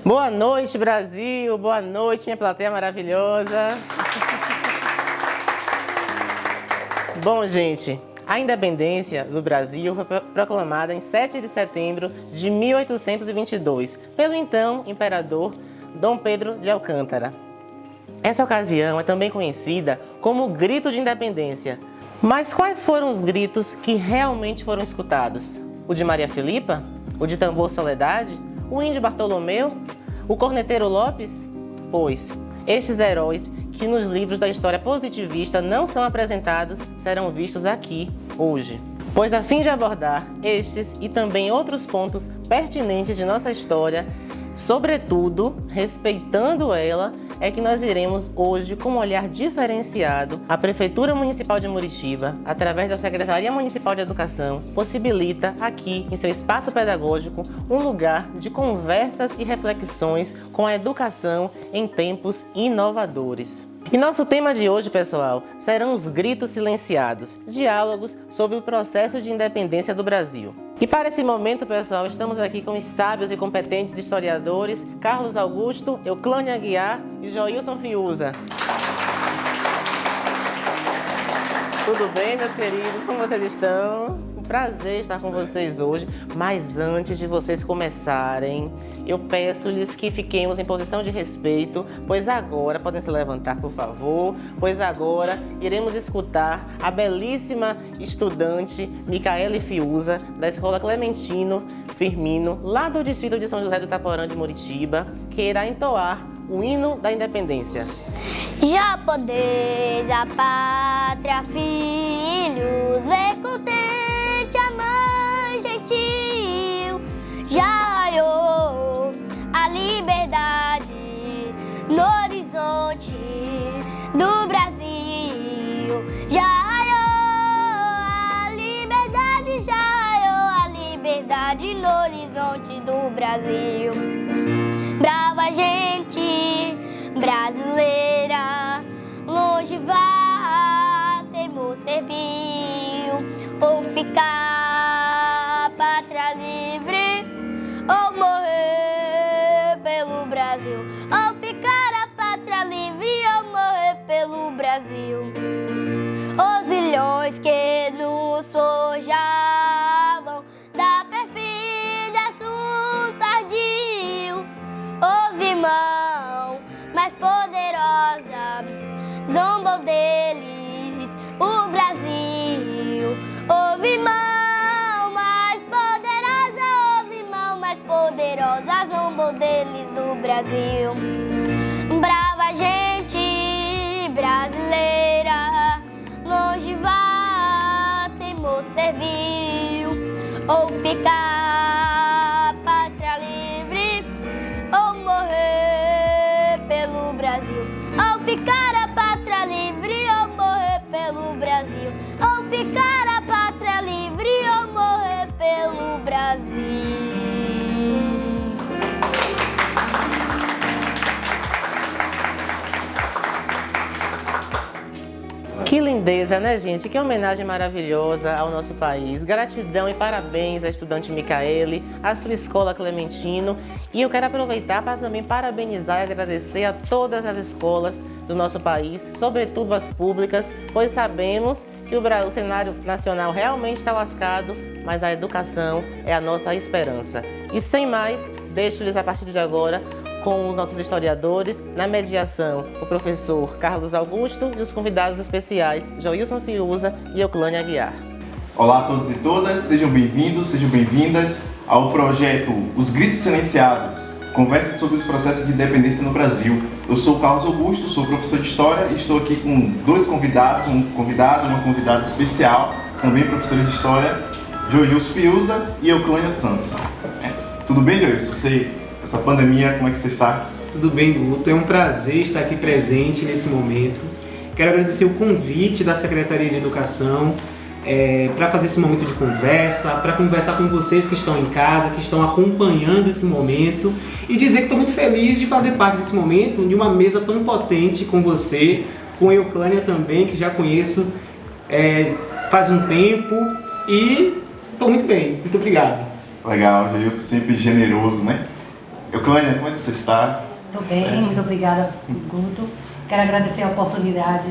Boa noite, Brasil! Boa noite, minha plateia maravilhosa! Bom, gente, a independência do Brasil foi proclamada em 7 de setembro de 1822 pelo então imperador Dom Pedro de Alcântara. Essa ocasião é também conhecida como o Grito de Independência. Mas quais foram os gritos que realmente foram escutados? O de Maria Filipa? O de Tambor Soledade? O índio Bartolomeu? O corneteiro Lopes? Pois, estes heróis que nos livros da história positivista não são apresentados serão vistos aqui, hoje. Pois a fim de abordar estes e também outros pontos pertinentes de nossa história, sobretudo respeitando ela, é que nós iremos hoje, com um olhar diferenciado, a Prefeitura Municipal de Muritiba, através da Secretaria Municipal de Educação, possibilita aqui, em seu espaço pedagógico, um lugar de conversas e reflexões com a educação em tempos inovadores. E nosso tema de hoje, pessoal, serão os gritos silenciados, diálogos sobre o processo de independência do Brasil. E para esse momento, pessoal, estamos aqui com os sábios e competentes historiadores Carlos Augusto, Euclânia Aguiar e Joilson Fiuza. Tudo bem, meus queridos? Como vocês estão? Um prazer estar com vocês hoje. Mas antes de vocês começarem, eu peço-lhes que fiquemos em posição de respeito, pois agora, podem se levantar, por favor, pois agora iremos escutar a belíssima estudante Micaele Fiuza, da Escola Clementino Firmino, lá do distrito de São José do Itaporã de Muritiba, que irá entoar o hino da independência. Já podeis a pátria, filhos, ver contente a mãe gentil. Já raiou a liberdade no horizonte do Brasil. Já raiou a liberdade, já raiou a liberdade no horizonte do Brasil. Brava gente brasileira, longe vá, temor servil, ou ficar pátria livre, ou morrer pelo Brasil, ou ficar a pátria livre, ou morrer pelo Brasil. Os ilhões que nos forjavam da perfida assunto ardil, houve mão mais poderosa, zombou deles o Brasil. Houve mão mais poderosa, houve mão mais poderosa, zombou deles o Brasil. Brava gente brasileira, longe vá, temor servil, ou ficar pátria livre, ou morrer pelo Brasil, ou ficar a pátria livre, ou morrer pelo Brasil, ou ficar a pátria livre, ou morrer pelo Brasil. Que lindeza, né, gente? Que homenagem maravilhosa ao nosso país. Gratidão e parabéns à estudante Micaele, à sua escola Clementino. E eu quero aproveitar para também parabenizar e agradecer a todas as escolas do nosso país, sobretudo as públicas, pois sabemos que o cenário nacional realmente está lascado, mas a educação é a nossa esperança. E sem mais, deixo-lhes a partir de agora com os nossos historiadores, na mediação, o professor Carlos Augusto e os convidados especiais, Joilson Fiuza e Euclânia Aguiar. Olá a todos e todas, sejam bem-vindos, sejam bem-vindas ao projeto Os Gritos Silenciados, conversa sobre os processos de independência no Brasil. Eu sou o Carlos Augusto, sou professor de História e estou aqui com dois convidados, um convidado e uma convidada especial, também professores de História, Joilson Fiuza e Euclânia Santos. Tudo bem, Joilson? Essa pandemia, como é que você está? Tudo bem, Guto. É um prazer estar aqui presente nesse momento. Quero agradecer o convite da Secretaria de Educação para fazer esse momento de conversa, para conversar com vocês que estão em casa, que estão acompanhando esse momento e dizer que estou muito feliz de fazer parte desse momento, de uma mesa tão potente com você, com a Euclânia também, que já conheço faz um tempo e estou muito bem. Muito obrigado. Legal, Joilson sempre generoso, né? Euclânia, como é que você está? Estou bem, muito obrigada, Guto. Quero agradecer a oportunidade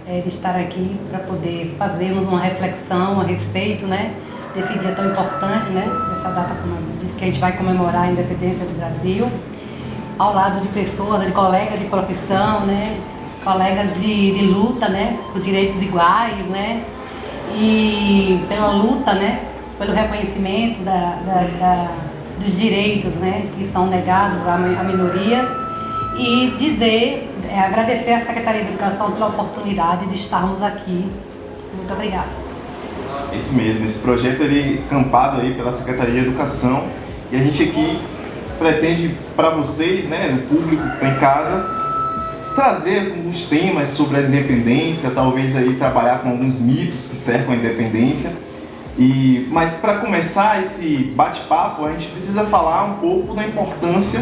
de estar aqui para poder fazermos uma reflexão a respeito, né, desse dia tão importante, né, dessa data que a gente vai comemorar a independência do Brasil, ao lado de pessoas, de colegas de profissão, né, colegas de luta, né, por direitos iguais, né, e pela luta, né, pelo reconhecimento dos direitos, né, que são negados a minorias, e agradecer à Secretaria de Educação pela oportunidade de estarmos aqui. Muito obrigada. É isso mesmo, esse projeto ele é campado aí pela Secretaria de Educação e a gente aqui pretende para vocês, né, o público que está em casa, trazer alguns temas sobre a independência, talvez aí trabalhar com alguns mitos que cercam a independência. Mas para começar esse bate-papo, a gente precisa falar um pouco da importância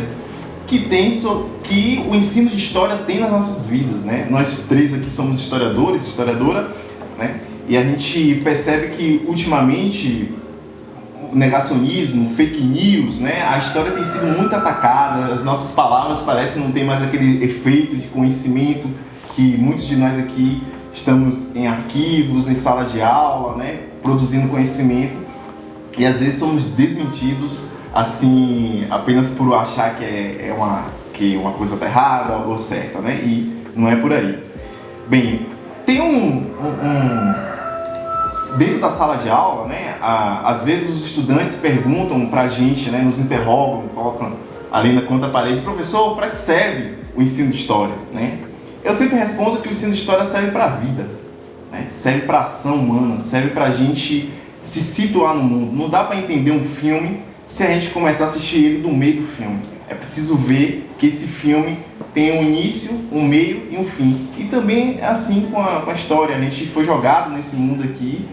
que o ensino de história tem nas nossas vidas, né? Nós três aqui somos historiadores, historiadora, né? E a gente percebe que ultimamente o negacionismo, fake news, né? A história tem sido muito atacada, as nossas palavras parecem não ter mais aquele efeito de conhecimento que muitos de nós aqui estamos em arquivos, em sala de aula, né? Produzindo conhecimento e às vezes somos desmentidos assim apenas por achar que uma coisa está errada ou certa, né? E não é por aí. Bem, tem dentro da sala de aula, né? Às vezes os estudantes perguntam para a gente, né? Nos interrogam, colocam ali na conta parede, professor, para que serve o ensino de história, né? Eu sempre respondo que o ensino de história serve para a vida, né? Serve para a ação humana, serve para a gente se situar no mundo. Não dá para entender um filme se a gente começar a assistir ele do meio do filme. É preciso ver que esse filme tem um início, um meio e um fim. E também é assim com a história. A gente foi jogado nesse mundo aqui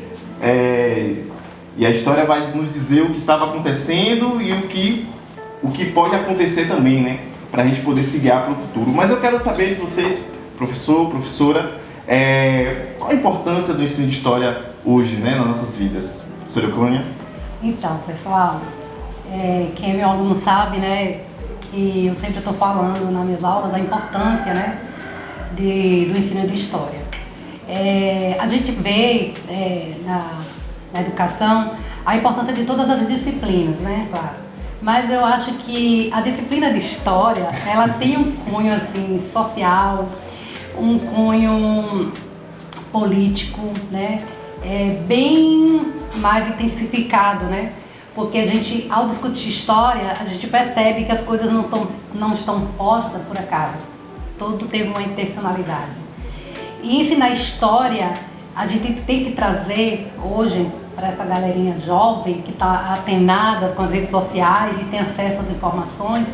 e a história vai nos dizer o que estava acontecendo e o que pode acontecer também, né? Para a gente poder se guiar para o futuro. Mas eu quero saber de vocês, professor, professora, qual a importância do ensino de história hoje, né, nas nossas vidas? Professora Euclânia? Então, pessoal, quem é meu aluno sabe, né, que eu sempre estou falando nas minhas aulas a importância, né, do ensino de história. A gente vê na educação a importância de todas as disciplinas, né, claro. Mas eu acho que a disciplina de história, ela tem um cunho assim social, um cunho político, né, bem mais intensificado, né? Porque a gente, ao discutir história, a gente percebe que as coisas não estão postas por acaso. Tudo teve uma intencionalidade. E ensinar história, a gente tem que trazer hoje para essa galerinha jovem que está atenada com as redes sociais e tem acesso às informações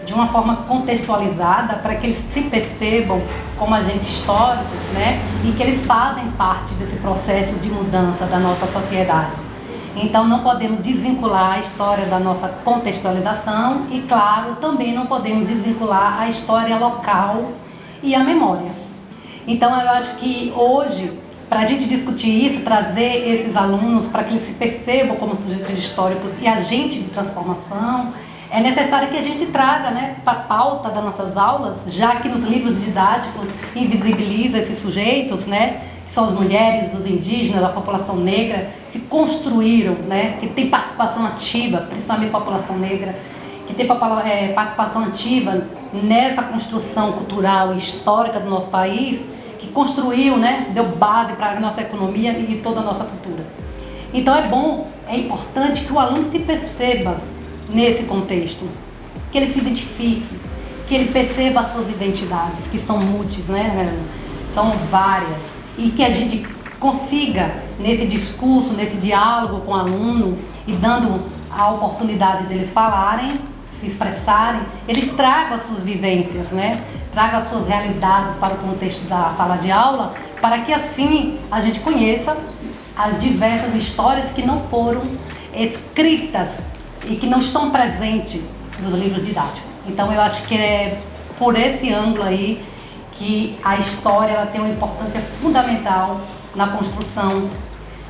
de uma forma contextualizada para que eles se percebam como agentes históricos, né? E que eles fazem parte desse processo de mudança da nossa sociedade. Então não podemos desvincular a história da nossa contextualização e, claro, também não podemos desvincular a história local e a memória. Então eu acho que hoje, para a gente discutir isso, trazer esses alunos para que eles se percebam como sujeitos históricos e agentes de transformação, é necessário que a gente traga, né, para a pauta das nossas aulas, já que nos livros didáticos invisibiliza esses sujeitos, né, que são as mulheres, os indígenas, a população negra, que construíram, né, que tem participação ativa, principalmente a população negra, que tem participação ativa nessa construção cultural e histórica do nosso país, que construiu, né, deu base para a nossa economia e toda a nossa cultura. Então é importante que o aluno se perceba nesse contexto, que ele se identifique, que ele perceba as suas identidades, que são múltiplas, né? São várias, e que a gente consiga, nesse discurso, nesse diálogo com o aluno, e dando a oportunidade deles falarem, se expressarem, eles tragam as suas vivências, né? Tragam as suas realidades para o contexto da sala de aula, para que assim a gente conheça as diversas histórias que não foram escritas e que não estão presentes nos livros didáticos. Então eu acho que é por esse ângulo aí que a história ela tem uma importância fundamental na construção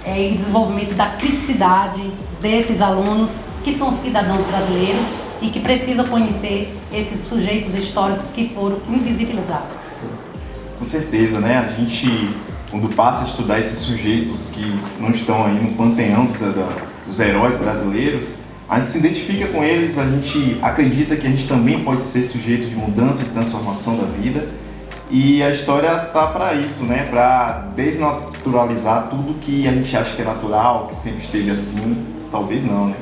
e desenvolvimento da criticidade desses alunos que são cidadãos brasileiros e que precisa conhecer esses sujeitos históricos que foram invisibilizados. Com certeza, né? A gente, quando passa a estudar esses sujeitos que não estão aí no panteão dos heróis brasileiros, a gente se identifica com eles, a gente acredita que a gente também pode ser sujeito de mudança, de transformação da vida. E a história tá para isso, né? Para desnaturalizar tudo que a gente acha que é natural, que sempre esteve assim. Talvez não, né?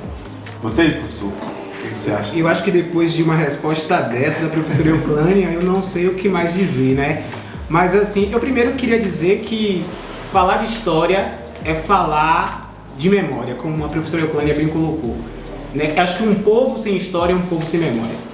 Você, professor, o que você acha? Eu acho que depois de uma resposta dessa da professora Euclânia, eu não sei o que mais dizer, né? Mas assim, eu primeiro queria dizer que falar de história é falar de memória, como a professora Euclânia bem colocou, né? Acho que um povo sem história é um povo sem memória.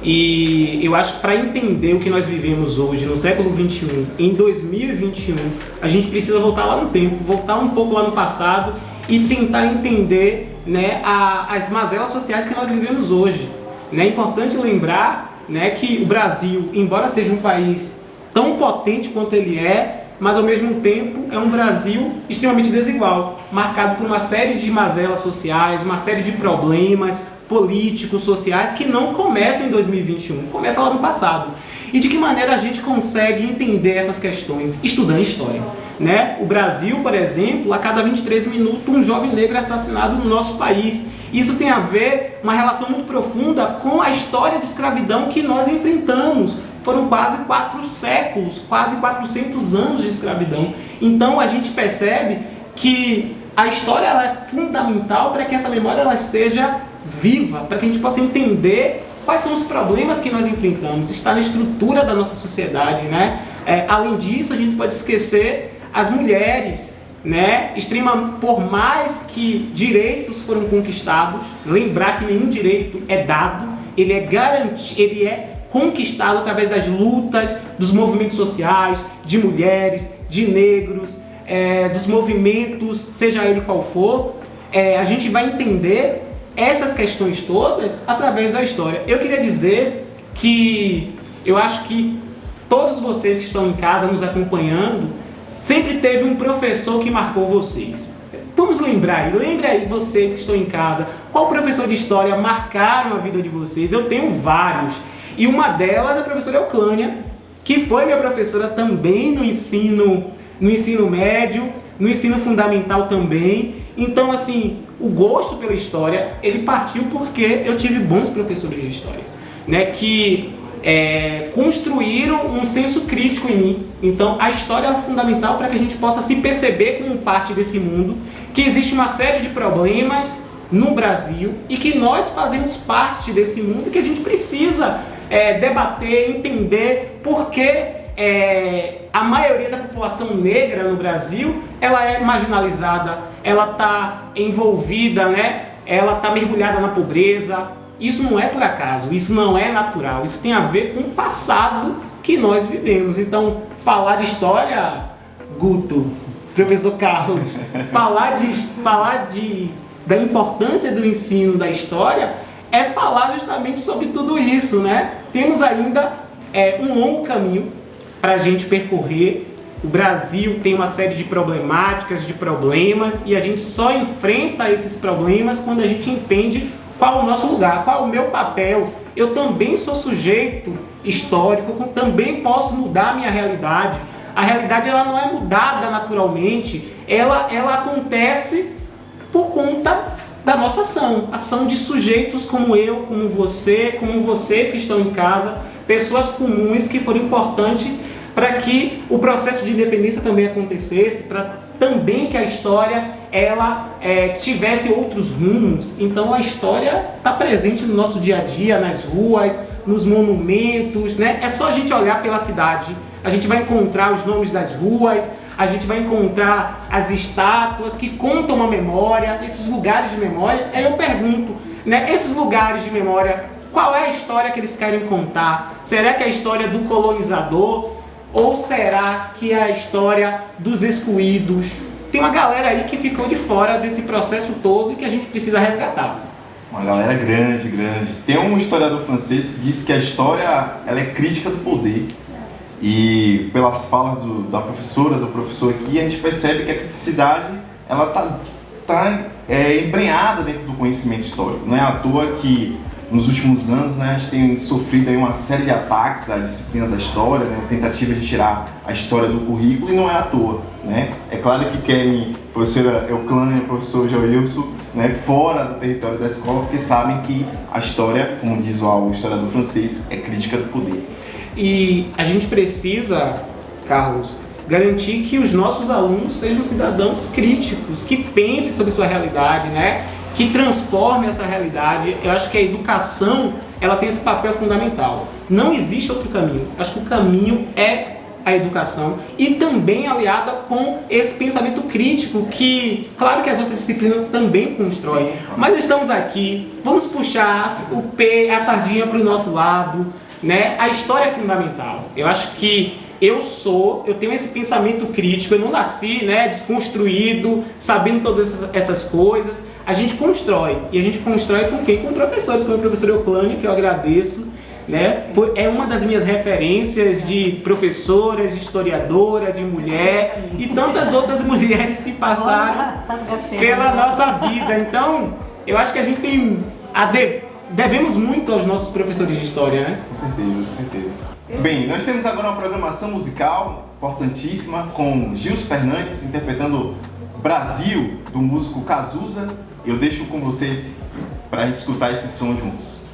E eu acho que para entender o que nós vivemos hoje, no século XXI, em 2021, a gente precisa voltar lá no tempo, voltar um pouco lá no passado e tentar entender, né, as mazelas sociais que nós vivemos hoje. É importante lembrar, né, que o Brasil, embora seja um país tão potente quanto ele é, mas ao mesmo tempo é um Brasil extremamente desigual, marcado por uma série de mazelas sociais, uma série de problemas políticos, sociais, que não começam em 2021, começam lá no passado. E de que maneira a gente consegue entender essas questões? Estudando história, né? O Brasil, por exemplo, a cada 23 minutos um jovem negro é assassinado no nosso país. Isso tem a ver, uma relação muito profunda com a história de escravidão que nós enfrentamos. Foram quase 4 séculos, quase 400 anos de escravidão. Então a gente percebe que a história ela é fundamental para que essa memória ela esteja viva, para que a gente possa entender quais são os problemas que nós enfrentamos. Está na estrutura da nossa sociedade, né? Além disso, a gente pode esquecer as mulheres, né? Por mais que direitos foram conquistados, lembrar que nenhum direito é dado, ele é garantido, ele é conquistado através das lutas, dos movimentos sociais, de mulheres, de negros, dos movimentos, seja ele qual for. A gente vai entender essas questões todas através da história. Eu queria dizer que eu acho que todos vocês que estão em casa nos acompanhando, sempre teve um professor que marcou vocês. Vamos lembrar, lembre aí vocês que estão em casa, qual professor de história marcaram a vida de vocês? Eu tenho vários. E uma delas é a professora Euclânia, que foi minha professora também no ensino médio, no ensino fundamental também. Então, assim, o gosto pela história, ele partiu porque eu tive bons professores de história, né, que construíram um senso crítico em mim. Então, a história é fundamental para que a gente possa se perceber como parte desse mundo, que existe uma série de problemas no Brasil e que nós fazemos parte desse mundo, que a gente precisa debater, entender por que a maioria da população negra no Brasil ela é marginalizada, ela está envolvida, né? Ela está mergulhada na pobreza. Isso não é por acaso, isso não é natural, isso tem a ver com o passado que nós vivemos. Então, falar de história, Guto, professor Carlos, falar da importância do ensino da história é falar justamente sobre tudo isso, né? Temos ainda um longo caminho para a gente percorrer. O Brasil tem uma série de problemáticas, de problemas, e a gente só enfrenta esses problemas quando a gente entende qual é o nosso lugar, qual é o meu papel. Eu também sou sujeito histórico, também posso mudar a minha realidade. A realidade ela não é mudada naturalmente, ela acontece por conta da nossa ação de sujeitos como eu, como você, como vocês que estão em casa, pessoas comuns que foram importantes para que o processo de independência também acontecesse, para também que a história ela tivesse outros rumos. Então a história está presente no nosso dia a dia, nas ruas, nos monumentos, né? É só a gente olhar pela cidade, a gente vai encontrar os nomes das ruas, a gente vai encontrar as estátuas que contam a memória, esses lugares de memória. Aí eu pergunto, né, esses lugares de memória, qual é a história que eles querem contar? Será que é a história do colonizador? Ou será que é a história dos excluídos? Tem uma galera aí que ficou de fora desse processo todo e que a gente precisa resgatar. Uma galera grande. Tem um historiador francês que disse que a história ela é crítica do poder. E pelas falas da professora, do professor aqui, a gente percebe que a criticidade ela tá embrenhada dentro do conhecimento histórico. Não é à toa que nos últimos anos, né, a gente tem sofrido aí uma série de ataques à disciplina da história, né, tentativa de tirar a história do currículo, e não é à toa, né? É claro que querem a professora Euclânia e o professor Joilson, né, fora do território da escola, porque sabem que a história, como diz o historiador francês, é crítica do poder. E a gente precisa, Carlos, garantir que os nossos alunos sejam cidadãos críticos, que pensem sobre sua realidade, né? Que transformem essa realidade. Eu acho que a educação, ela tem esse papel fundamental. Não existe outro caminho. Acho que o caminho é a educação, e também aliada com esse pensamento crítico que, claro que as outras disciplinas também constroem, mas estamos aqui, vamos puxar a sardinha para o nosso lado, né? A história é fundamental. Eu acho que eu tenho esse pensamento crítico, eu não nasci, né, desconstruído, sabendo todas essas coisas. A gente constrói, e a gente constrói com quem? Com professores, como a professora Euclânia, que eu agradeço, né? É uma das minhas referências de professoras, de historiadora, de mulher e tantas outras mulheres que passaram pela nossa vida. Então, eu acho que a gente devemos muito aos nossos professores de história, né? Com certeza, com certeza. Bem, nós temos agora uma programação musical importantíssima com Gilson Fernandes interpretando Brasil, do músico Cazuza. Eu deixo com vocês para a gente escutar esse som juntos.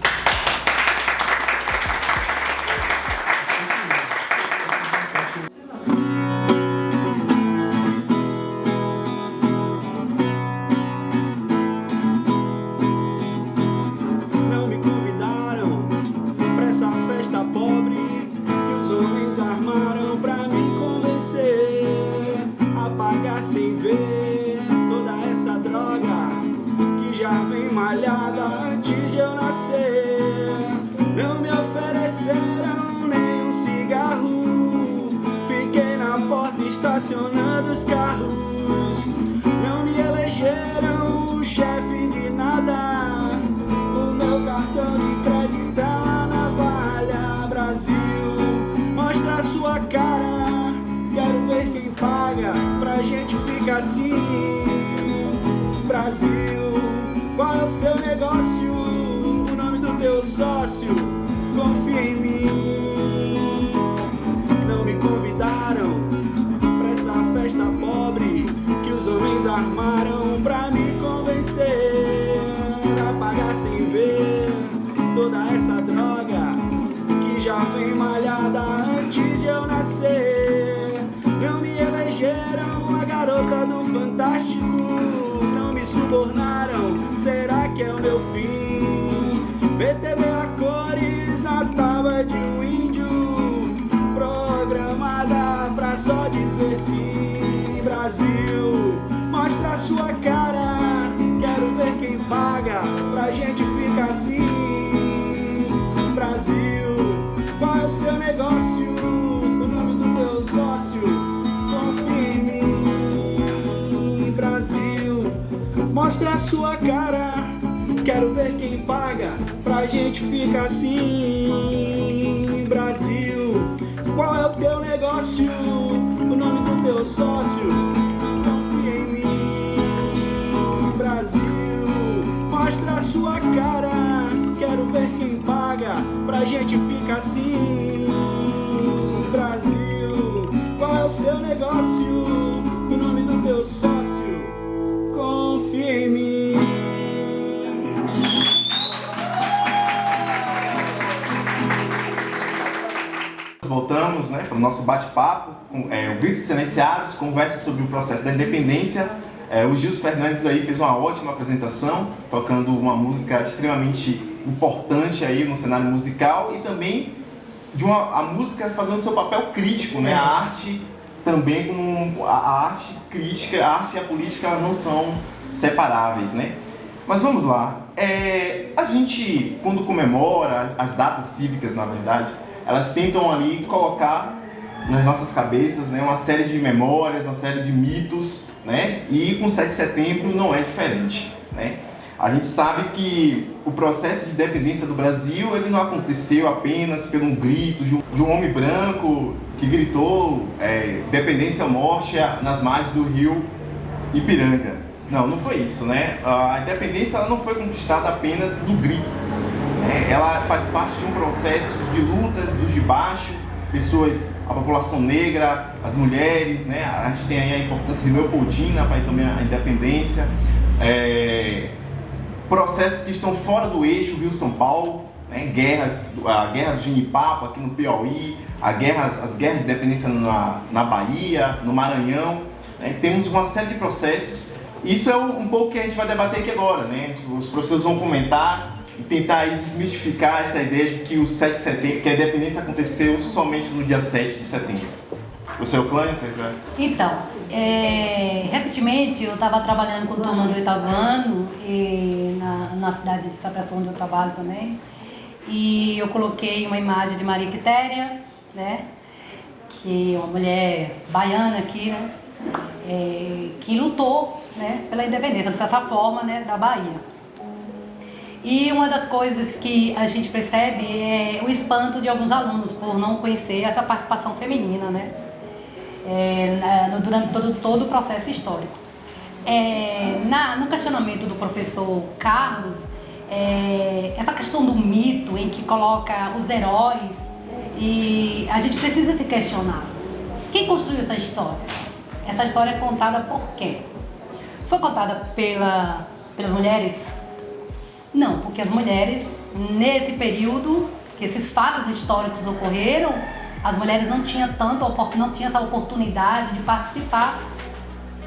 Sem ver toda essa droga que já vem malhada antes de eu nascer. Não me ofereceram nem um cigarro, fiquei na porta estacionando os carros. Não me elegeram chefe de nada, o meu cartão de crédito é uma navalha. Brasil, mostra a sua cara, quero ver quem paga pra gente ficar assim. Brasil, qual é o seu negócio? O nome do teu sócio? Confia em mim. Não me convidaram pra essa festa pobre que os homens armaram pra me convencer a pagar sem ver toda essa droga que já vem malhada antes de eu nascer. Não me elegeram a garota do Fantástico, não me subornaram, será que é o meu fim? PTB a cores na tábua de um índio, programada pra só dizer sim. Brasil, mostra a sua cara, quero ver quem paga pra gente ficar assim. Brasil, qual é o seu negócio? O nome do teu sócio? Confia em mim. Brasil, mostra a sua cara, quero ver quem paga pra gente ficar assim. Brasil, qual é o teu negócio? O nome do teu sócio? Confia em mim. Brasil, mostra a sua cara, quero ver quem paga pra gente ficar assim. Brasil, qual é o seu negócio? O nome do teu sócio? Confia em mim. Voltamos, né, para o nosso bate-papo, o Gritos Silenciados, conversa sobre o processo da independência. O Gilson Fernandes aí fez uma ótima apresentação, tocando uma música extremamente importante aí no cenário musical, e também a música fazendo seu papel crítico, né? A arte também, como a arte crítica, a arte e a política, elas não são separáveis, né? Mas vamos lá. A gente, quando comemora as datas cívicas, na verdade, elas tentam ali colocar nas nossas cabeças, né, uma série de memórias, uma série de mitos, né? E com 7 de setembro não é diferente, né? A gente sabe que o processo de independência do Brasil, ele não aconteceu apenas por um grito de um homem branco que gritou independência ou morte nas margens do rio Ipiranga. Não foi isso, né? A independência ela não foi conquistada apenas do grito, né? Ela faz parte de um processo de lutas dos de baixo, pessoas, a população negra, as mulheres, né? A gente tem aí a importância de Leopoldina para também a independência, processos que estão fora do eixo Rio-São Paulo, né? A guerra do Genipapo aqui no Piauí, as guerras de independência na Bahia, no Maranhão, né? Temos uma série de processos. Isso é um pouco que a gente vai debater aqui agora, né? Os professores vão comentar e tentar aí desmistificar essa ideia de que o 7 de setembro, que a independência aconteceu somente no dia 7 de setembro. Você é o Clã? Então, recentemente eu estava trabalhando com turma do 8º ano na cidade de Sapé-Açu, onde eu trabalho também, e eu coloquei uma imagem de Maria Quitéria, né, que é uma mulher baiana aqui, né, que lutou, né, pela independência, de certa forma, né, da Bahia. E uma das coisas que a gente percebe é o espanto de alguns alunos por não conhecer essa participação feminina, né, durante todo o processo histórico. No questionamento do professor Carlos, essa questão do mito em que coloca os heróis, e a gente precisa se questionar. Quem construiu essa história? Essa história é contada por quem? Foi contada pelas mulheres? Não, porque as mulheres, nesse período que esses fatos históricos ocorreram, as mulheres não tinham essa oportunidade de participar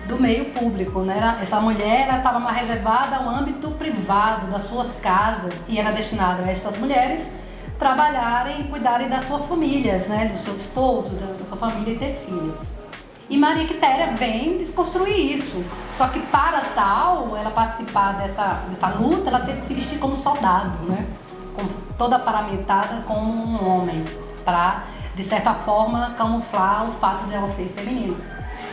do meio público, né? Essa mulher estava mais reservada ao âmbito privado das suas casas e era destinada a estas mulheres trabalharem e cuidarem das suas famílias, né? Do seu esposo, da sua família e ter filhos. E Maria Quitéria vem desconstruir isso. Só que para tal, ela participar dessa luta, ela teve que se vestir como soldado, né? Toda paramentada como um homem, para, de certa forma, camuflar o fato de ela ser feminina.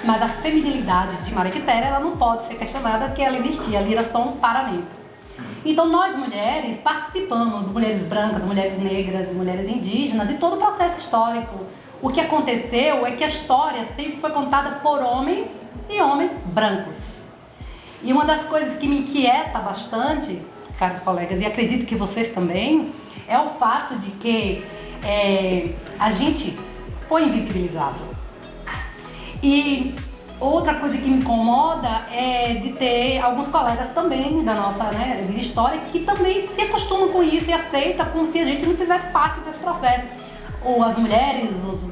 Mas a feminilidade de Maria Quitéria, ela não pode ser questionada, porque ela existia, ali era só um paramento. Então nós mulheres participamos, mulheres brancas, mulheres negras, mulheres indígenas, de todo o processo histórico. O que aconteceu é que a história sempre foi contada por homens e homens brancos. E uma das coisas que me inquieta bastante, caros colegas, e acredito que vocês também, é o fato de que a gente foi invisibilizado. E outra coisa que me incomoda é de ter alguns colegas também da nossa, né, de história que também se acostumam com isso e aceitam como se a gente não fizesse parte desse processo. Ou as mulheres,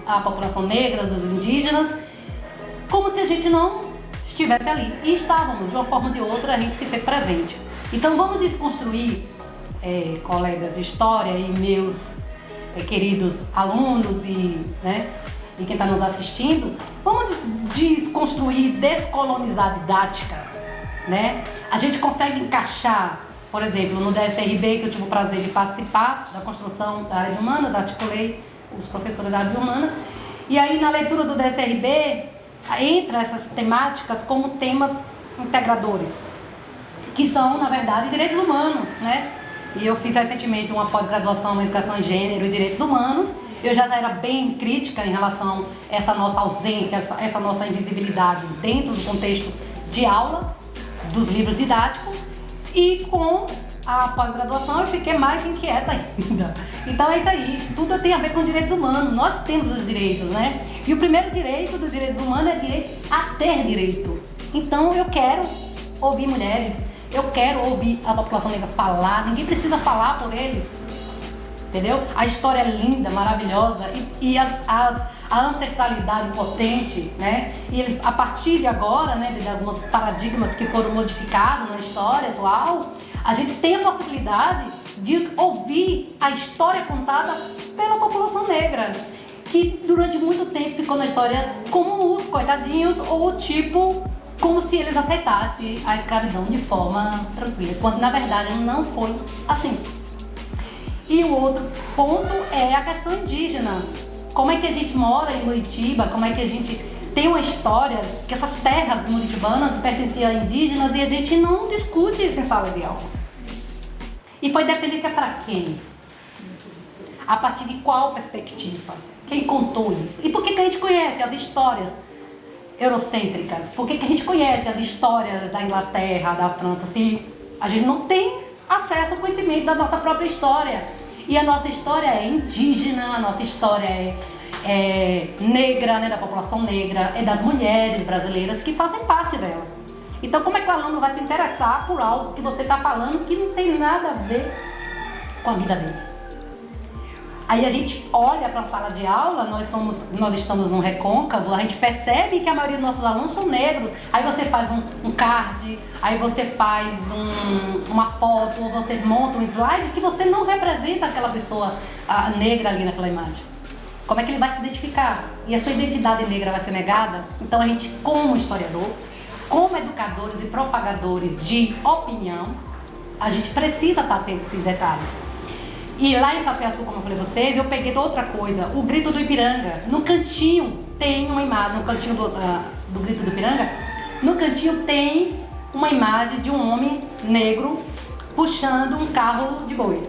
a população negra, os indígenas, como se a gente não estivesse ali. E estávamos, de uma forma ou de outra, a gente se fez presente. Então vamos desconstruir, colegas de história e meus queridos alunos e quem está nos assistindo, vamos desconstruir, descolonizar a didática, né? A gente consegue encaixar, por exemplo, no DSRB, que eu tive o prazer de participar da construção da área de humanas, articulei os professores da área de humanas, e aí na leitura do DSRB entra essas temáticas como temas integradores, que são, na verdade, direitos humanos, né? E eu fiz recentemente uma pós-graduação em Educação em Gênero e Direitos Humanos. Eu já era bem crítica em relação a essa nossa ausência, essa nossa invisibilidade dentro do contexto de aula, dos livros didáticos, e com a pós-graduação eu fiquei mais inquieta ainda. Então é isso aí, tudo tem a ver com direitos humanos, nós temos os direitos, né? E o primeiro direito dos direitos humanos é direito a ter direito. Então eu quero ouvir mulheres, eu quero ouvir a população negra falar, ninguém precisa falar por eles, entendeu? A história é linda, maravilhosa e a ancestralidade potente, né? E eles, a partir de agora, né, de alguns paradigmas que foram modificados na história atual, a gente tem a possibilidade de ouvir a história contada pela população negra, que durante muito tempo ficou na história como os coitadinhos ou tipo como se eles aceitassem a escravidão de forma tranquila, quando na verdade não foi assim. E o outro ponto é a questão indígena. Como é que a gente mora em Muritiba, como é que a gente tem uma história que essas terras muritibanas pertenciam a indígenas e a gente não discute isso em sala de aula. E foi dependência para quem? A partir de qual perspectiva? Quem contou isso? E por que a gente conhece as histórias eurocêntricas? Por que a gente conhece as histórias da Inglaterra, da França? Se a gente não tem acesso ao conhecimento da nossa própria história. E a nossa história é indígena, a nossa história é negra, né, da população negra, é das mulheres brasileiras que fazem parte dela. Então, como é que o aluno vai se interessar por algo que você está falando que não tem nada a ver com a vida dele? Aí a gente olha para a sala de aula, nós estamos num recôncavo, a gente percebe que a maioria dos nossos alunos são negros. Aí você faz um card, aí você faz uma foto, ou você monta um slide que você não representa aquela pessoa negra ali naquela imagem. Como é que ele vai se identificar? E a sua identidade negra vai ser negada? Então a gente, como historiador, como educadores e propagadores de opinião, a gente precisa estar atento a esses detalhes. E lá em Sapé-Açu, como eu falei a vocês, eu peguei outra coisa, o Grito do Ipiranga. No cantinho tem uma imagem, no cantinho do Grito do Ipiranga, no cantinho tem uma imagem de um homem negro puxando um carro de boi.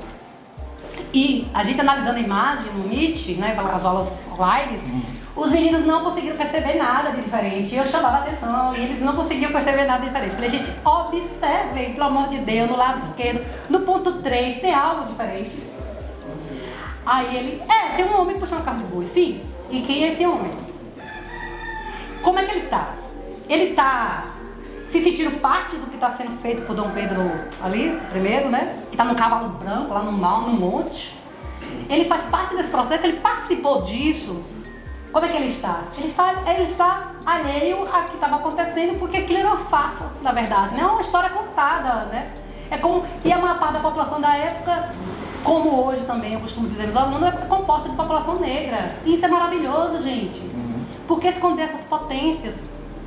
E a gente analisando a imagem no Meet, né, pelas aulas online, os meninos não conseguiram perceber nada de diferente. Eu chamava a atenção e eles não conseguiam perceber nada de diferente. Falei, gente, observem, pelo amor de Deus, no lado esquerdo, no ponto 3, tem algo diferente. Aí ele, tem um homem puxando um carro de boi, sim. E quem é esse homem? Como é que ele tá? Ele tá se sentindo parte do que está sendo feito por Dom Pedro ali, primeiro, né? Que está no cavalo branco, lá no monte. Ele faz parte desse processo, ele participou disso. Como é que ele está? Ele está alheio a que estava acontecendo, porque aquilo era uma farsa, na verdade, né? É uma história contada, né? E a maior parte da população da época, como hoje também eu costumo dizer aos alunos, é composta de população negra. E isso é maravilhoso, gente. Por que esconder essas potências,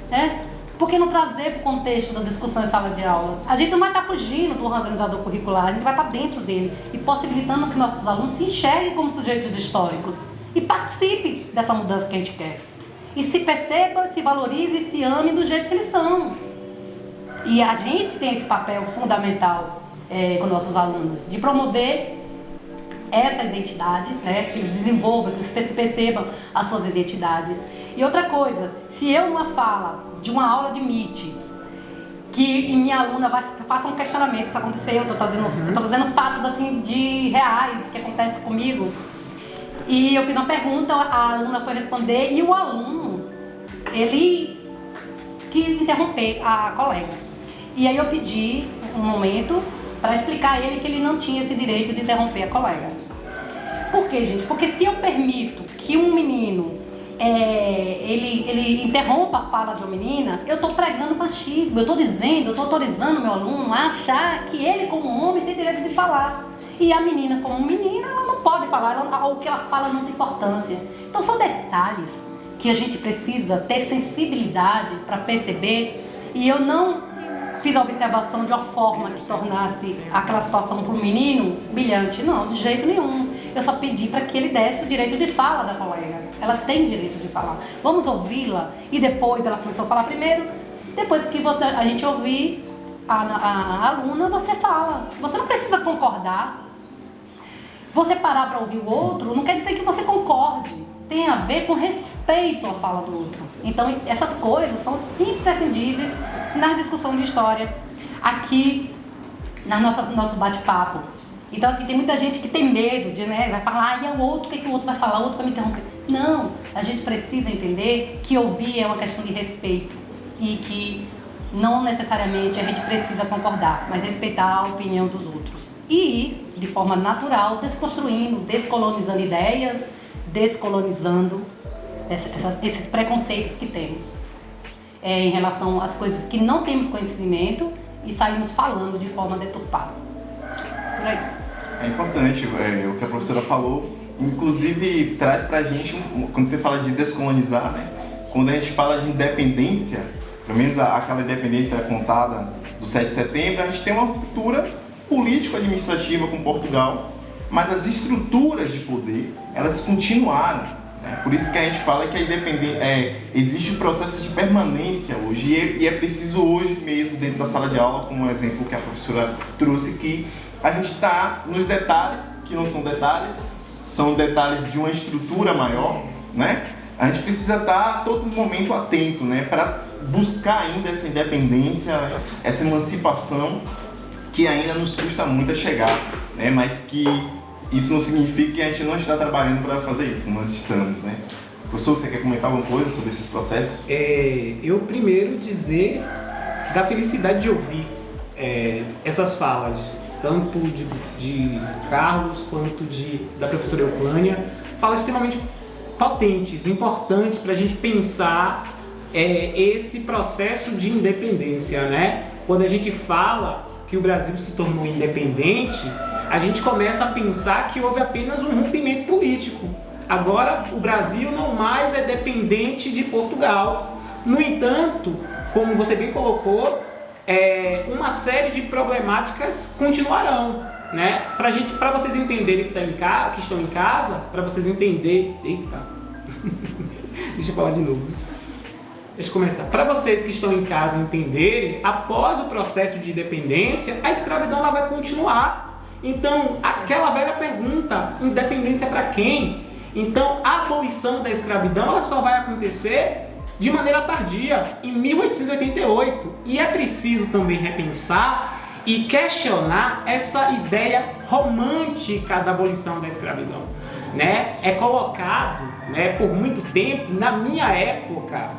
né? Por que não trazer para o contexto da discussão em sala de aula? A gente não vai estar fugindo do organizador curricular, a gente vai estar dentro dele e possibilitando que nossos alunos se enxerguem como sujeitos históricos e participem dessa mudança que a gente quer. E se perceba, se valorize e se ame do jeito que eles são. E a gente tem esse papel fundamental com nossos alunos, de promover essa identidade, né? Que eles desenvolvam, que eles percebam as suas identidades. E outra coisa, se eu numa fala de uma aula de Meet, que minha aluna faça um questionamento, isso aconteceu, eu estou trazendo fatos assim de reais que acontecem comigo, e eu fiz uma pergunta, a aluna foi responder e o aluno, ele quis interromper a colega. E aí eu pedi um momento para explicar a ele que ele não tinha esse direito de interromper a colega. Por quê, gente? Porque se eu permito que um menino ele interrompa a fala de uma menina, eu estou pregando machismo, eu estou autorizando meu aluno a achar que ele como homem tem direito de falar. E a menina como menina, ela não pode falar, o que ela fala não tem importância. Então são detalhes que a gente precisa ter sensibilidade para perceber, e eu não fiz a observação de uma forma que tornasse aquela situação para o menino humilhante, não, de jeito nenhum. Eu só pedi para que ele desse o direito de fala da colega. Ela tem direito de falar. Vamos ouvi-la. E depois ela começou a falar primeiro. Depois que a gente ouvir a aluna, você fala. Você não precisa concordar. Você parar para ouvir o outro não quer dizer que você concorde. Tem a ver com respeito à fala do outro. Então, essas coisas são imprescindíveis na discussão de história, aqui no nosso bate-papo. Então, assim, tem muita gente que tem medo de, né, vai falar, e é o outro, o que o outro vai falar, o outro vai me interromper. Não, a gente precisa entender que ouvir é uma questão de respeito e que não necessariamente a gente precisa concordar, mas respeitar a opinião dos outros. E ir, de forma natural, desconstruindo, descolonizando ideias, descolonizando esses preconceitos que temos em relação às coisas que não temos conhecimento e saímos falando de forma deturpada. Por aí. É importante o que a professora falou, inclusive traz pra gente, quando você fala de descolonizar, né? Quando a gente fala de independência, pelo menos aquela independência contada do 7 de setembro, a gente tem uma cultura político-administrativa com Portugal, mas as estruturas de poder, elas continuaram. Né? Por isso que a gente fala que a independência, existe um processo de permanência hoje, e é preciso hoje mesmo, dentro da sala de aula, como um exemplo que a professora trouxe aqui, a gente está nos detalhes, que não são detalhes de uma estrutura maior, né? A gente precisa estar a todo momento atento, né? Para buscar ainda essa independência, essa emancipação, que ainda nos custa muito a chegar, né? Mas que isso não significa que a gente não está trabalhando para fazer isso, nós estamos, né? Professor, você quer comentar alguma coisa sobre esses processos? Eu primeiro dizer da felicidade de ouvir essas falas, tanto de Carlos quanto da professora Euclânia, falas extremamente potentes, importantes para a gente pensar esse processo de independência, né? Quando a gente fala que o Brasil se tornou independente, a gente começa a pensar que houve apenas um rompimento político. Agora o Brasil não mais é dependente de Portugal. No entanto, como você bem colocou, uma série de problemáticas continuarão, né? Para vocês entenderem que estão em casa, para vocês entenderem... Eita! Deixa eu falar de novo. Deixa eu começar. Para vocês que estão em casa entenderem, após o processo de independência, a escravidão ela vai continuar. Então, aquela velha pergunta, independência para quem? Então, a abolição da escravidão ela só vai acontecer de maneira tardia, em 1888. E é preciso também repensar e questionar essa ideia romântica da abolição da escravidão, né? É colocado, né, por muito tempo, na minha época,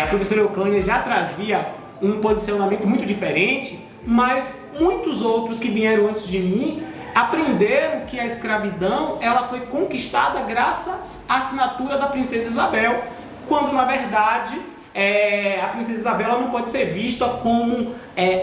a professora Euclânia já trazia um posicionamento muito diferente, mas muitos outros que vieram antes de mim aprenderam que a escravidão ela foi conquistada graças à assinatura da princesa Isabel, quando na verdade a princesa Isabel ela não pode ser vista como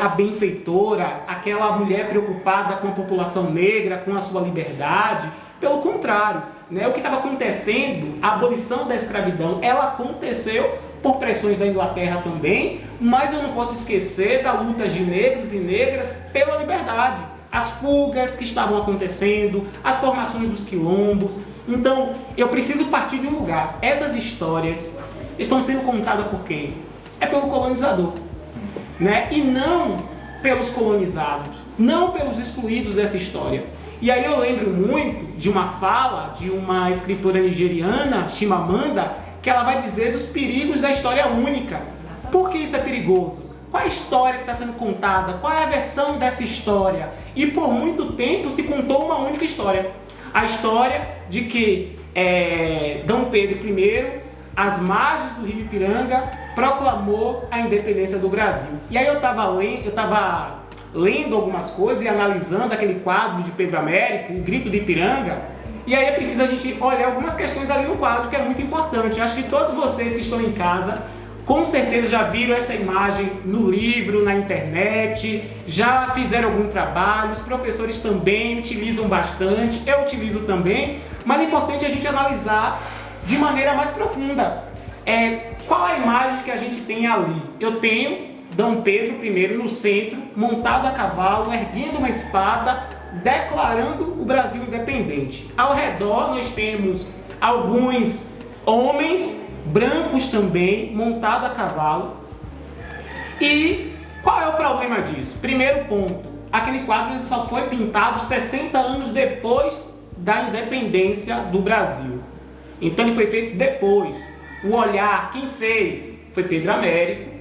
a benfeitora, aquela mulher preocupada com a população negra, com a sua liberdade. Pelo contrário, né, o que estava acontecendo, a abolição da escravidão, ela aconteceu por pressões da Inglaterra também, mas eu não posso esquecer da luta de negros e negras pela liberdade, as fugas que estavam acontecendo, as formações dos quilombos. Então, eu preciso partir de um lugar. Essas histórias estão sendo contadas por quem? É pelo colonizador, né? E não pelos colonizados, não pelos excluídos dessa história. E aí eu lembro muito de uma fala de uma escritora nigeriana, Chimamanda, que ela vai dizer dos perigos da história única. Por que isso é perigoso? Qual é a história que está sendo contada? Qual é a versão dessa história? E por muito tempo se contou uma única história. A história de que Dom Pedro I, às margens do rio Ipiranga, proclamou a independência do Brasil. E aí eu estava lendo algumas coisas e analisando aquele quadro de Pedro Américo, o Grito de Ipiranga. E aí é preciso a gente olhar algumas questões ali no quadro, que é muito importante. Eu acho que todos vocês que estão em casa, com certeza já viram essa imagem no livro, na internet, já fizeram algum trabalho, os professores também utilizam bastante, eu utilizo também, mas é importante a gente analisar de maneira mais profunda. Qual a imagem que a gente tem ali? Eu tenho Dom Pedro I no centro, montado a cavalo, erguendo uma espada, declarando o Brasil independente. Ao redor nós temos alguns homens brancos também, montados a cavalo. E qual é o problema disso? Primeiro ponto, aquele quadro ele só foi pintado 60 anos depois da independência do Brasil. Então ele foi feito depois. O olhar, quem fez foi Pedro Américo,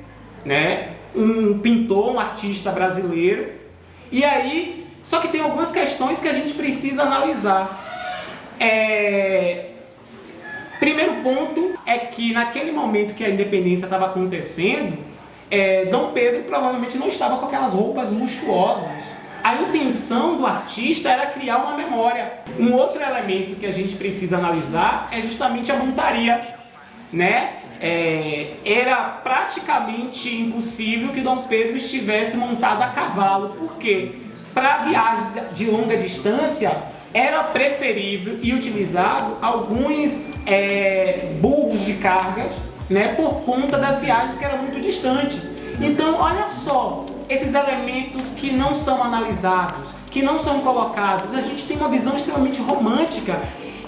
né? Um pintor, um artista brasileiro. E aí, só que tem algumas questões que a gente precisa analisar. Primeiro ponto é que naquele momento que a independência estava acontecendo, Dom Pedro provavelmente não estava com aquelas roupas luxuosas. A intenção do artista era criar uma memória. Um outro elemento que a gente precisa analisar é justamente a montaria, né? Era praticamente impossível que Dom Pedro estivesse montado a cavalo. Por quê? Para viagens de longa distância, era preferível e utilizável alguns burros de cargas, né, por conta das viagens que eram muito distantes. Então, olha só, esses elementos que não são analisados, que não são colocados, a gente tem uma visão extremamente romântica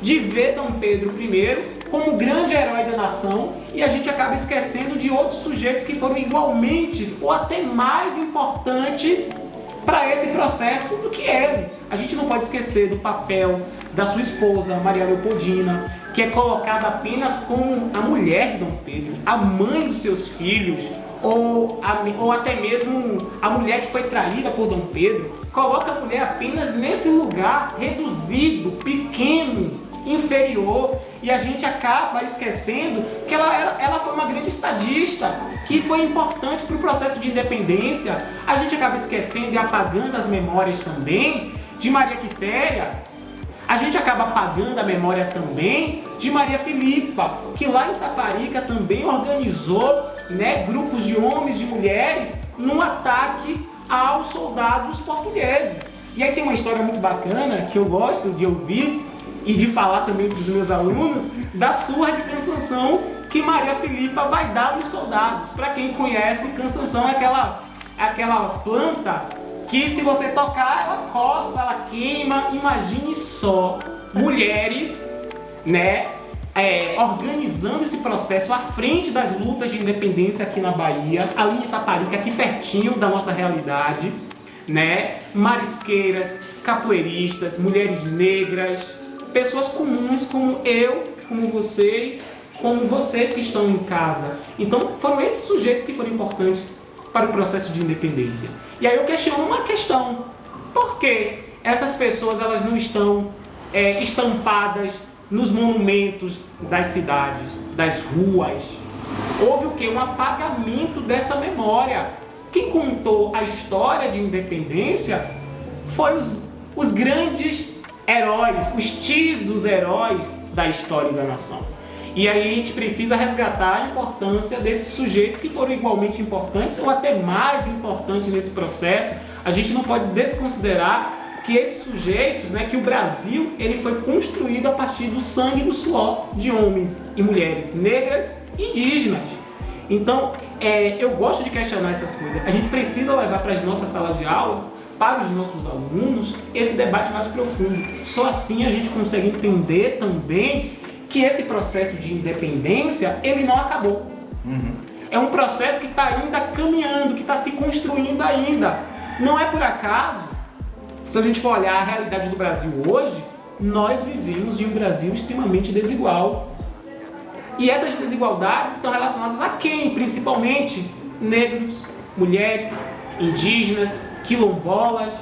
de ver Dom Pedro I como o grande herói da nação, e a gente acaba esquecendo de outros sujeitos que foram igualmente ou até mais importantes para esse processo do que ele. A gente não pode esquecer do papel da sua esposa, Maria Leopoldina, que é colocada apenas como a mulher de Dom Pedro, a mãe dos seus filhos, ou até mesmo a mulher que foi traída por Dom Pedro, coloca a mulher apenas nesse lugar reduzido, pequeno, inferior, e a gente acaba esquecendo que ela foi uma grande estadista, que foi importante para o processo de independência. A gente acaba esquecendo e apagando as memórias também de Maria Quitéria. A gente acaba apagando a memória também de Maria Filipa, que lá em Itaparica também organizou, né, grupos de homens e de mulheres num ataque aos soldados portugueses. E aí tem uma história muito bacana que eu gosto de ouvir e de falar também para os meus alunos, da surra de Cansanção que Maria Filipa vai dar nos soldados. Para quem conhece, Cansanção é aquela planta que, se você tocar, ela coça, ela queima. Imagine só, mulheres, né, organizando esse processo à frente das lutas de independência aqui na Bahia, ali em Itaparica, aqui pertinho da nossa realidade, né? Marisqueiras, capoeiristas, mulheres negras, pessoas comuns como eu, como vocês que estão em casa. Então foram esses sujeitos que foram importantes para o processo de independência. E aí eu questiono uma questão: por que essas pessoas elas não estão estampadas nos monumentos das cidades, das ruas? Houve o quê? Um apagamento dessa memória. Quem contou a história de independência foi os grandes heróis, os tidos heróis da história da nação. E aí a gente precisa resgatar a importância desses sujeitos que foram igualmente importantes ou até mais importantes nesse processo. A gente não pode desconsiderar que esses sujeitos, né, que o Brasil ele foi construído a partir do sangue e do suor de homens e mulheres negras e indígenas. Então, eu gosto de questionar essas coisas. A gente precisa levar para as nossas salas de aula, para os nossos alunos, esse debate mais profundo. Só assim a gente consegue entender também que esse processo de independência, ele não acabou. É um processo que está ainda caminhando, que está se construindo ainda. Não é por acaso, se a gente for olhar a realidade do Brasil hoje, nós vivemos em um Brasil extremamente desigual. E essas desigualdades estão relacionadas a quem? Principalmente negros, mulheres, indígenas, quilombolas,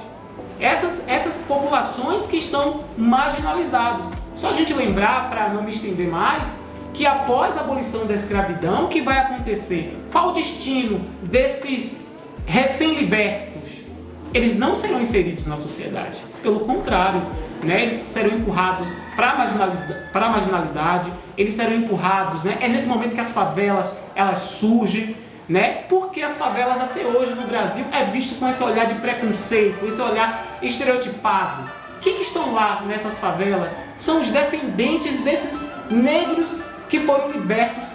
essas populações que estão marginalizadas. Só a gente lembrar, para não me estender mais, que após a abolição da escravidão, o que vai acontecer? Qual o destino desses recém-libertos? Eles não serão inseridos na sociedade. Pelo contrário, né, eles serão empurrados para a marginalidade, eles serão empurrados, né, é nesse momento que as favelas elas surgem, né, porque as favelas até hoje no Brasil é visto com esse olhar de preconceito, esse olhar estereotipado. Quem que estão lá nessas favelas? São os descendentes desses negros que foram libertos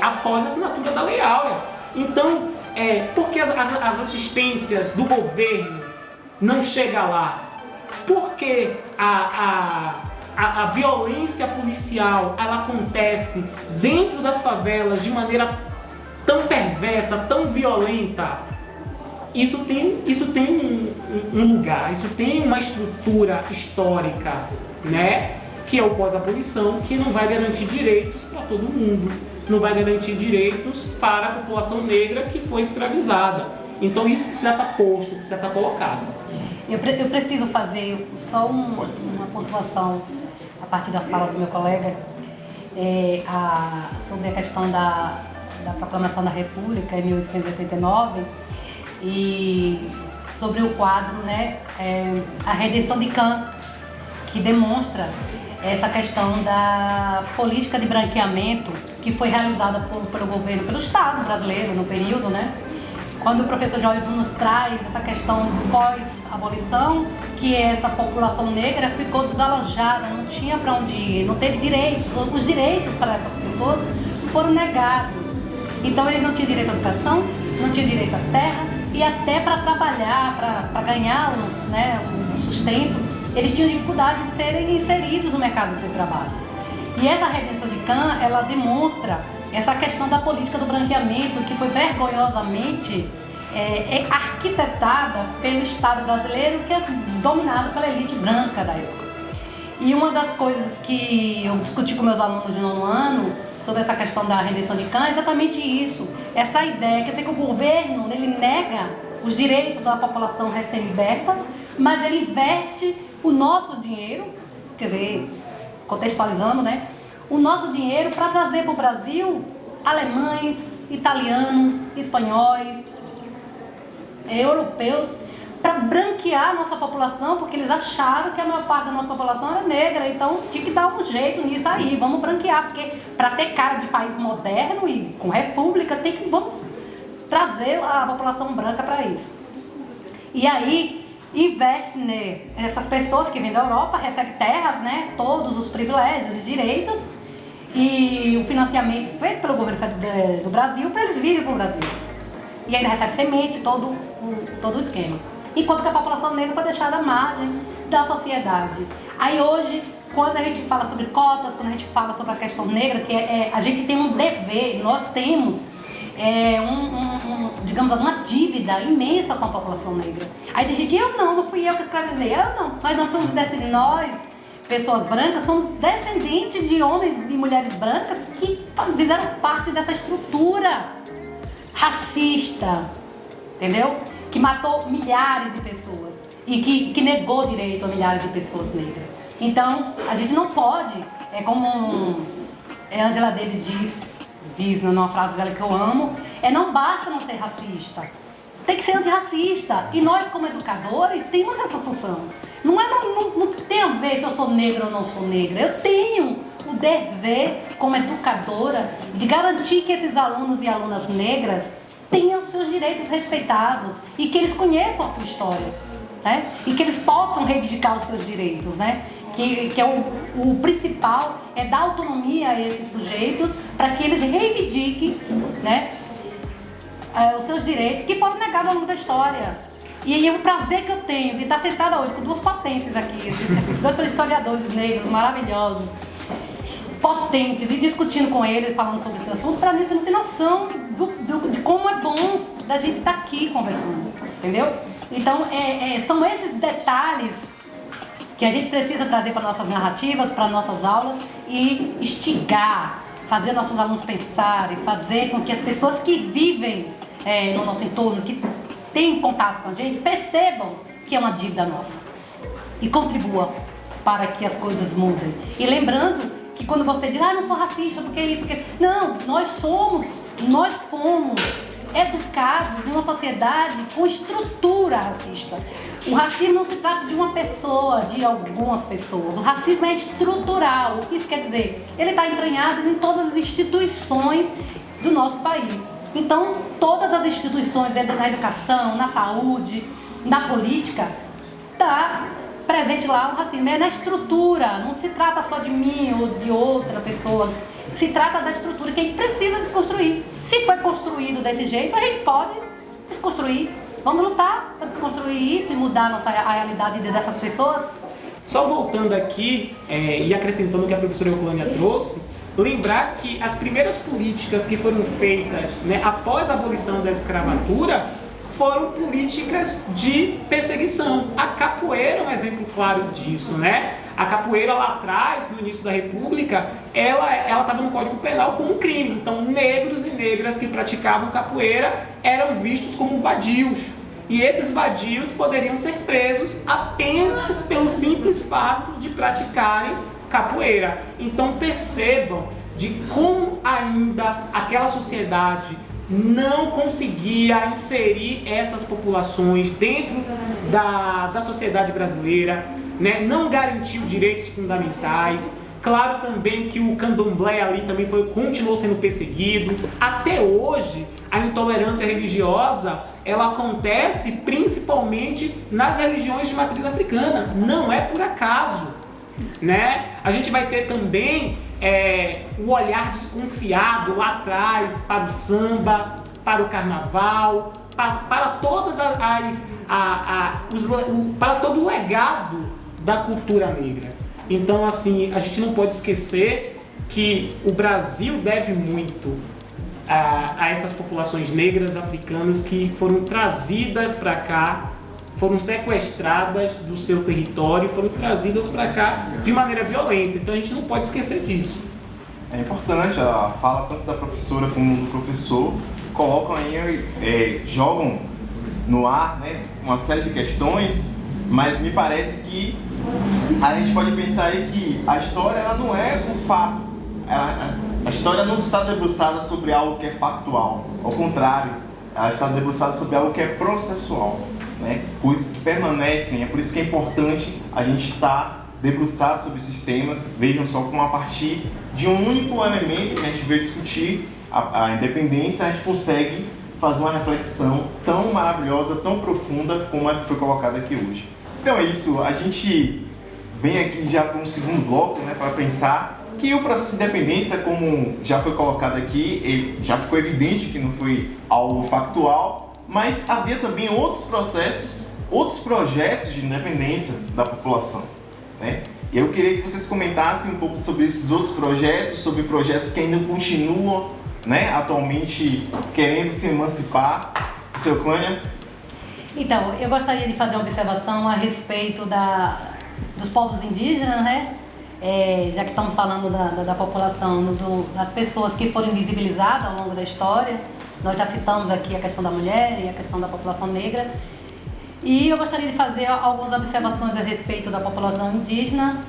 após a assinatura da Lei Áurea. Então, por que as assistências do governo não chegam lá? Por que a violência policial ela acontece dentro das favelas de maneira tão perversa, tão violenta? Isso tem um lugar, isso tem uma estrutura histórica, né? Que é o pós-abolição, que não vai garantir direitos para todo mundo, não vai garantir direitos para a população negra que foi escravizada. Então isso precisa estar posto, precisa estar colocado. Eu preciso fazer só uma pontuação a partir da fala do meu colega sobre a questão da proclamação da República em 1889 e sobre o quadro, né, a redenção de Caen, que demonstra essa questão da política de branqueamento que foi realizada pelo governo, pelo Estado brasileiro no período, né? Quando o professor Joyce nos traz essa questão do pós-abolição, que essa população negra ficou desalojada, não tinha para onde ir, não teve direitos, os direitos para essas pessoas foram negados. Então eles não tinham direito à educação, não tinham direito à terra e até para trabalhar, para ganhar um sustento, eles tinham dificuldade de serem inseridos no mercado de trabalho. E essa redenção de Caen, ela demonstra essa questão da política do branqueamento que foi vergonhosamente arquitetada pelo Estado brasileiro, que é dominado pela elite branca da época. E uma das coisas que eu discuti com meus alunos de 9º ano sobre essa questão da rendição de cães, é exatamente isso. Essa ideia, quer dizer que o governo, ele nega os direitos da população recém-liberta, mas ele investe o nosso dinheiro, quer dizer, contextualizando, né? O nosso dinheiro para trazer para o Brasil alemães, italianos, espanhóis, europeus, para branquear a nossa população, porque eles acharam que a maior parte da nossa população era negra, então tinha que dar um jeito nisso aí, vamos branquear, porque para ter cara de país moderno e com república, vamos trazer a população branca para isso. E aí, investe, né, essas pessoas que vêm da Europa, recebem terras, né, todos os privilégios e direitos, e o financiamento feito pelo governo do Brasil para eles virem para o Brasil. E ainda recebe semente, todo o esquema. Enquanto que a população negra foi deixada à margem da sociedade. Aí hoje, quando a gente fala sobre cotas, quando a gente fala sobre a questão negra, que a gente tem um dever, nós temos digamos, uma dívida imensa com a população negra. Aí tem gente, não fui eu que escravizei, mas nós somos nós, pessoas brancas, somos descendentes de homens e mulheres brancas que fizeram parte dessa estrutura racista, entendeu? Que matou milhares de pessoas e que negou direito a milhares de pessoas negras. Então, a gente não pode, como Angela Davis diz numa frase dela que eu amo, não basta não ser racista, tem que ser antirracista. E nós, como educadores, temos essa função. Não tem a ver se eu sou negra ou não sou negra. Eu tenho o dever, como educadora, de garantir que esses alunos e alunas negras tenham seus direitos respeitados e que eles conheçam a sua história, né? E que eles possam reivindicar os seus direitos, né? Que é o principal, é dar autonomia a esses sujeitos para que eles reivindiquem, né, os seus direitos que foram negados ao longo da história. E o prazer que eu tenho de estar sentada hoje com duas potências aqui, esses dois historiadores negros maravilhosos, potentes, e discutindo com eles, falando sobre esse assunto, para mim você não tem noção de como é bom da gente estar aqui conversando, entendeu? Então, são esses detalhes que a gente precisa trazer para nossas narrativas, para nossas aulas e instigar, fazer nossos alunos pensarem, fazer com que as pessoas que vivem no nosso entorno, que têm contato com a gente, percebam que é uma dívida nossa e contribuam para que as coisas mudem. E lembrando que quando você diz, não sou racista, porque isso, porque... Não, nós fomos educados em uma sociedade com estrutura racista. O racismo não se trata de uma pessoa, de algumas pessoas. O racismo é estrutural. O que isso quer dizer? Ele está entranhado em todas as instituições do nosso país. Então, todas as instituições, na educação, na saúde, na política, está presente lá o racismo. É na estrutura, não se trata só de mim ou de outra pessoa. Se trata da estrutura que a gente precisa desconstruir. Se foi construído desse jeito, a gente pode desconstruir. Vamos lutar para desconstruir isso e mudar a realidade dessas pessoas. Só voltando aqui e acrescentando o que a professora Euclânia trouxe, lembrar que as primeiras políticas que foram feitas, né, após a abolição da escravatura foram políticas de perseguição. A capoeira é um exemplo claro disso, né? A capoeira lá atrás, no início da República, ela estava no Código Penal como crime. Então, negros e negras que praticavam capoeira eram vistos como vadios. E esses vadios poderiam ser presos apenas pelo simples fato de praticarem capoeira. Então, percebam de como ainda aquela sociedade não conseguia inserir essas populações dentro da sociedade brasileira, né? Não garantiu direitos fundamentais. Claro também que o candomblé ali também continuou sendo perseguido. Até hoje, a intolerância religiosa, ela acontece principalmente nas religiões de matriz africana. Não é por acaso, né? A gente vai ter também o olhar desconfiado lá atrás para o samba, para o carnaval, para todas para todo o legado da cultura negra. Então, assim, a gente não pode esquecer que o Brasil deve muito a essas populações negras africanas que foram trazidas para cá, foram sequestradas do seu território, foram trazidas para cá de maneira violenta. Então a gente não pode esquecer disso. É importante, a fala tanto da professora como do professor colocam aí, jogam no ar, né, uma série de questões, mas me parece que a gente pode pensar aí que a história ela não é um fato, a história não está debruçada sobre algo que é factual, ao contrário, ela está debruçada sobre algo que é processual, né, coisas que permanecem, é por isso que é importante a gente estar debruçado sobre esses temas. Vejam só como a partir de um único elemento que a gente veio discutir, a independência, a gente consegue fazer uma reflexão tão maravilhosa, tão profunda como a que foi colocada aqui hoje. Então é isso, a gente vem aqui já para um segundo bloco, né, para pensar que o processo de independência, como já foi colocado aqui, ele já ficou evidente que não foi algo factual, mas havia também outros processos, outros projetos de independência da população, né? E eu queria que vocês comentassem um pouco sobre esses outros projetos, sobre projetos que ainda continuam, né, atualmente querendo se emancipar. O seu Clânia? Então, eu gostaria de fazer uma observação a respeito dos povos indígenas, né? Já que estamos falando da população, das pessoas que foram invisibilizadas ao longo da história. Nós já citamos aqui a questão da mulher e a questão da população negra. E eu gostaria de fazer algumas observações a respeito da população indígena.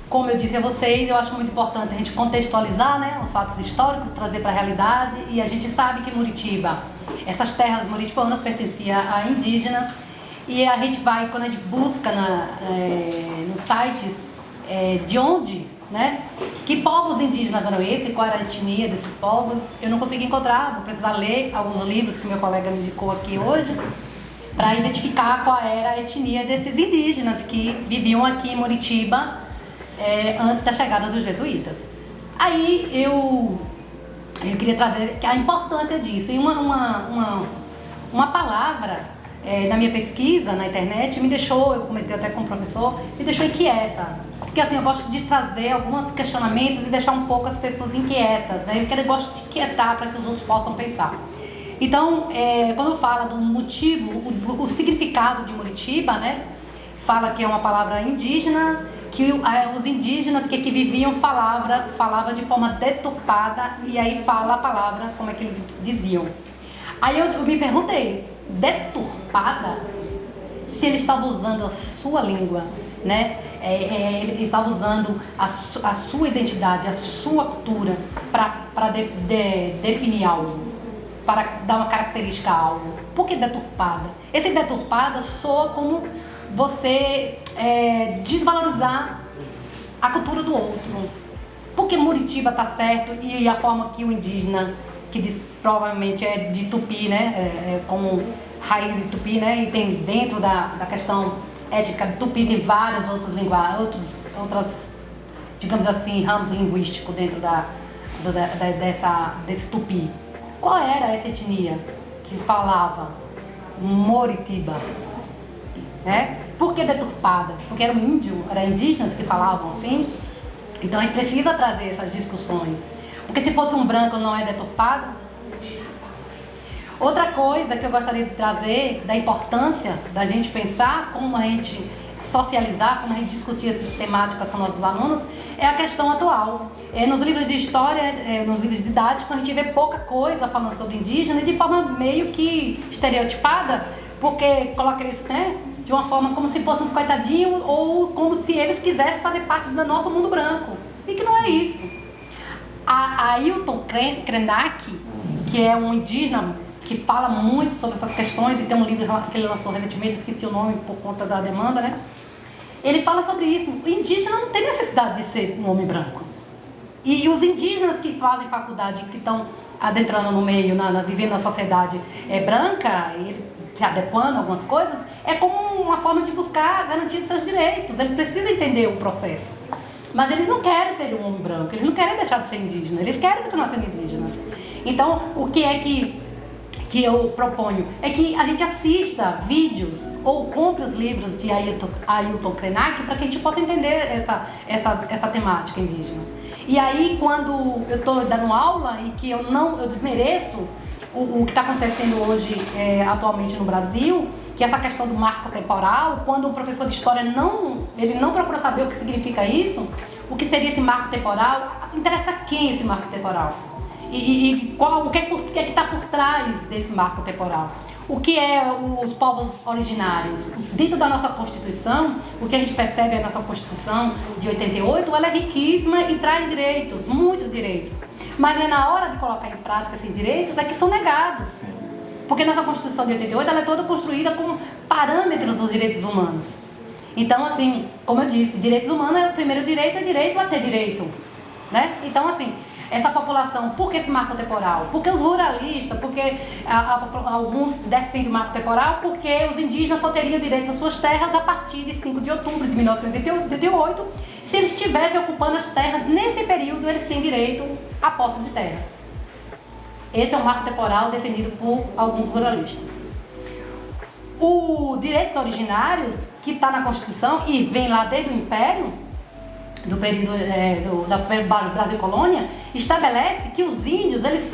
Como eu disse a vocês, eu acho muito importante a gente contextualizar, né, os fatos históricos, trazer para a realidade. E a gente sabe que Muritiba, essas terras muritibanas pertenciam a indígenas. E a gente vai, quando a gente busca nos sites de onde, né, que povos indígenas eram esses, qual era a etnia desses povos, eu não consegui encontrar, vou precisar ler alguns livros que meu colega me indicou aqui hoje, para identificar qual era a etnia desses indígenas que viviam aqui em Muritiba antes da chegada dos jesuítas. Aí eu queria trazer a importância disso. E uma palavra na minha pesquisa na internet me deixou, eu comentei até com o professor, me deixou inquieta. Porque assim, eu gosto de trazer alguns questionamentos e deixar um pouco as pessoas inquietas, né? Eu gosto de inquietar para que os outros possam pensar. Então, quando fala do motivo, o significado de Muritiba, né? Fala que é uma palavra indígena, que os indígenas que viviam falava de forma deturpada, e aí fala a palavra como é que eles diziam. Aí eu me perguntei, deturpada? Se ele estava usando a sua língua, né? Ele estava usando a sua identidade, a sua cultura para definir algo, para dar uma característica a algo. Por que deturpada? Esse deturpada soa como você desvalorizar a cultura do outro. Porque Muritiba está certo e a forma que o indígena, que provavelmente é de Tupi, né, como raiz de Tupi, né, e tem dentro da questão étnica de Tupi, tem várias outras linguagens, outras, digamos assim, ramos linguísticos dentro desse Tupi. Qual era essa etnia que falava Muritiba? Né? Por que deturpada? Porque eram indígenas que falavam assim? Então a gente precisa trazer essas discussões. Porque se fosse um branco não é deturpado? Outra coisa que eu gostaria de trazer, da importância da gente pensar como a gente socializar, como a gente discutir essas temáticas com nossos alunos, é a questão atual. Nos livros de história, nos livros didáticos, a gente vê pouca coisa falando sobre indígena e de forma meio que estereotipada, porque coloca eles, né, de uma forma como se fossem uns coitadinhos ou como se eles quisessem fazer parte do nosso mundo branco. E que não é isso. A Ailton Krenak, que é um indígena que fala muito sobre essas questões e tem um livro que ele lançou recentemente, esqueci o nome por conta da demanda, né? Ele fala sobre isso. O indígena não tem necessidade de ser um homem branco. E os indígenas que fazem faculdade, que estão adentrando no meio, vivendo na sociedade branca, e se adequando a algumas coisas, é como uma forma de buscar garantir os seus direitos. Eles precisam entender o processo. Mas eles não querem ser um homem branco, eles não querem deixar de ser indígena, eles querem continuar sendo indígenas. Então, o que é que eu proponho? É que a gente assista vídeos ou compre os livros de Ailton Krenak para que a gente possa entender essa temática indígena. E aí, quando eu estou dando aula e que eu desmereço o que está acontecendo hoje atualmente no Brasil, que é essa questão do marco temporal, quando o professor de história não procura saber o que significa isso, o que seria esse marco temporal, interessa quem esse marco temporal? E o que é que está por trás desse marco temporal? O que é os povos originários? Dentro da nossa Constituição, o que a gente percebe é a nossa Constituição de 88, ela é riquíssima e traz direitos, muitos direitos. Mas é na hora de colocar em prática esses direitos é que são negados. Porque nossa Constituição de 88 ela é toda construída com parâmetros dos direitos humanos. Então, assim, como eu disse, direitos humanos, o primeiro direito é direito a ter direito. Né? Então, assim, essa população, por que esse marco temporal? Porque os ruralistas, porque alguns defendem o marco temporal, porque os indígenas só teriam direito às suas terras a partir de 5 de outubro de 1988. Se eles estivessem ocupando as terras, nesse período eles têm direito à posse de terra. Esse é o marco temporal defendido por alguns ruralistas. Os direitos originários, que está na Constituição e vem lá desde o Império, do período do Brasil Colônia, estabelece que os índios, eles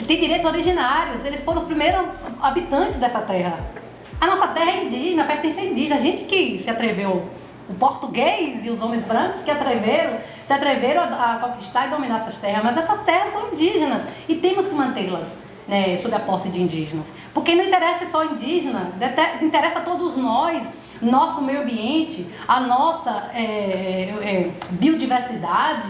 têm direitos originários, eles foram os primeiros habitantes dessa terra. A nossa terra é indígena, pertence a indígena, a gente que se atreveu, o português e os homens brancos que se atreveram a conquistar e dominar essas terras, mas essas terras são indígenas e temos que mantê-las, né, sob a posse de indígenas. Porque não interessa só indígena, interessa a todos nós, nosso meio ambiente, a nossa biodiversidade,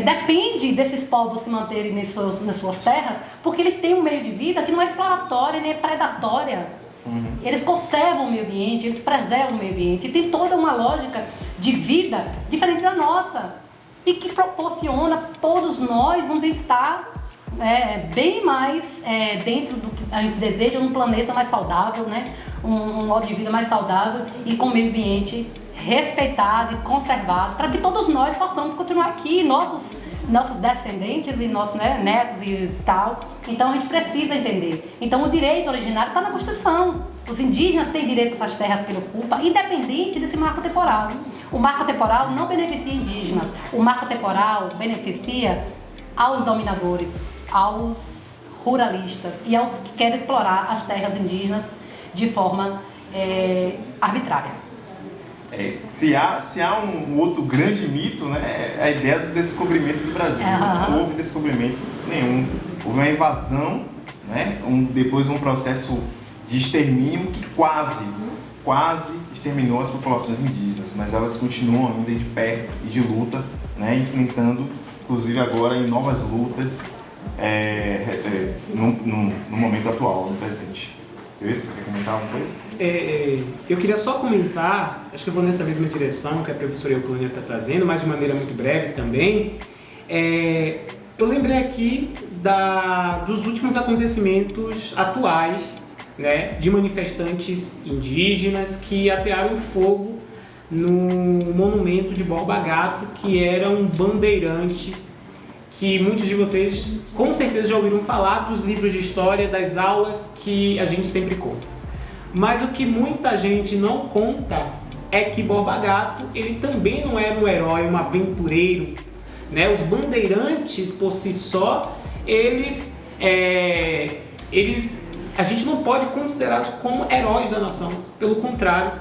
depende desses povos se manterem nas suas terras, porque eles têm um meio de vida que não é exploratória nem é predatória. Eles conservam o meio ambiente, eles preservam o meio ambiente, e tem toda uma lógica de vida diferente da nossa, e que proporciona a todos nós um bem-estar bem mais dentro do que a gente deseja, um planeta mais saudável, né? Um modo de vida mais saudável e com o meio ambiente respeitado e conservado, para que todos nós possamos continuar aqui, nossos descendentes e nossos netos e tal. Então a gente precisa entender. Então o direito originário está na Constituição. Os indígenas têm direito a essas terras que ele ocupa, independente desse marco temporal. O marco temporal não beneficia indígenas. O marco temporal beneficia aos dominadores, aos ruralistas e aos que querem explorar as terras indígenas de forma arbitrária. Se há um outro grande mito, né, é a ideia do descobrimento do Brasil. Não houve descobrimento nenhum. Houve uma invasão, né, depois um processo de extermínio que quase exterminou as populações indígenas, mas elas continuam ainda de pé e de luta, né, enfrentando, inclusive agora em novas lutas no momento atual, no presente. Você quer comentar alguma coisa? Eu queria só comentar, acho que eu vou nessa mesma direção que a professora Eupolônia está trazendo, mas de maneira muito breve também. Eu lembrei aqui dos últimos acontecimentos atuais, né, de manifestantes indígenas que atearam fogo no monumento de Borba Gato, que era um bandeirante que muitos de vocês com certeza já ouviram falar dos livros de história, das aulas que a gente sempre conta. Mas o que muita gente não conta é que Borba Gato, ele também não era um herói, um aventureiro, né? Os bandeirantes por si só, a gente não pode considerá-los como heróis da nação. Pelo contrário,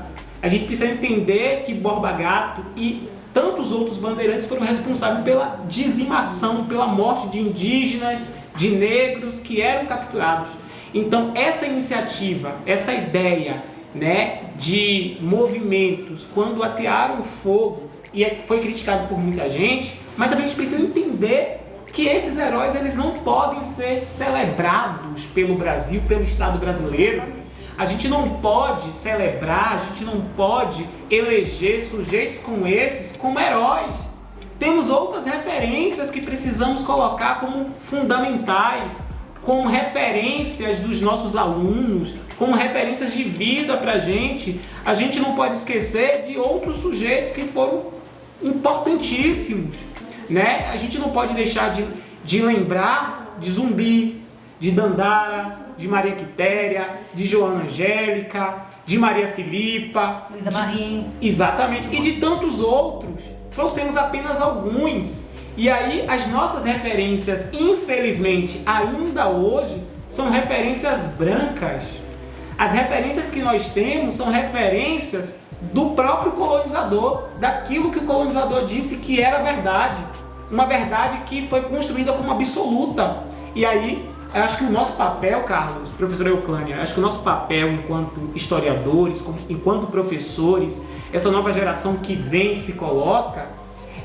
a gente precisa entender que Borba Gato e tantos outros bandeirantes foram responsáveis pela dizimação, pela morte de indígenas, de negros que eram capturados. Então, essa iniciativa, essa ideia, né, de movimentos, quando atearam fogo, e foi criticado por muita gente, mas a gente precisa entender que esses heróis eles não podem ser celebrados pelo Brasil, pelo Estado brasileiro. A gente não pode celebrar, a gente não pode eleger sujeitos como esses como heróis. Temos outras referências que precisamos colocar como fundamentais, como referências dos nossos alunos, como referências de vida para a gente. A gente não pode esquecer de outros sujeitos que foram importantíssimos, né? A gente não pode deixar de lembrar de Zumbi, de Dandara, de Maria Quitéria, de Joana Angélica, de Maria Filipa, Luísa Marim. Exatamente, e de tantos outros. Trouxemos apenas alguns. E aí as nossas referências, infelizmente, ainda hoje, são referências brancas. As referências que nós temos são referências do próprio colonizador, daquilo que o colonizador disse que era verdade. uma verdade que foi construída como absoluta. E aí, eu acho que o nosso papel, Carlos, professora Euclânia, acho que o nosso papel enquanto historiadores, enquanto professores, essa nova geração que vem e se coloca,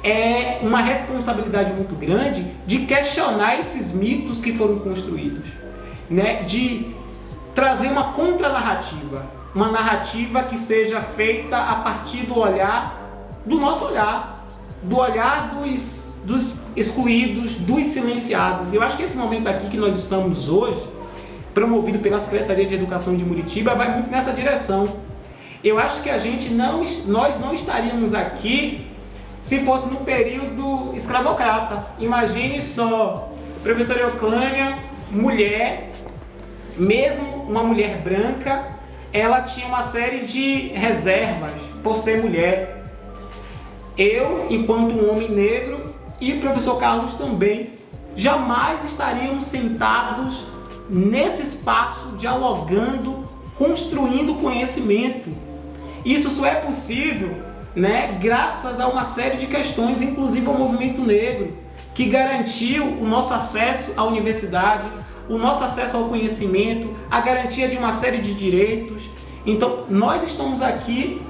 é uma responsabilidade muito grande de questionar esses mitos que foram construídos, né? De trazer uma contranarrativa, uma narrativa que seja feita a partir do nosso olhar, do olhar dos excluídos, dos silenciados. Eu acho que esse momento aqui que nós estamos hoje, promovido pela Secretaria de Educação de Muritiba, vai muito nessa direção. Eu acho que nós não estaríamos aqui se fosse no período escravocrata. Imagine só, professora Euclânia, mulher, mesmo uma mulher branca, ela tinha uma série de reservas por ser mulher. Eu, enquanto um homem negro, e o professor Carlos também, jamais estaríamos sentados nesse espaço, dialogando, construindo conhecimento. Isso só é possível, né, graças a uma série de questões, inclusive ao movimento negro, que garantiu o nosso acesso à universidade, o nosso acesso ao conhecimento, a garantia de uma série de direitos. Então, nós estamos aqui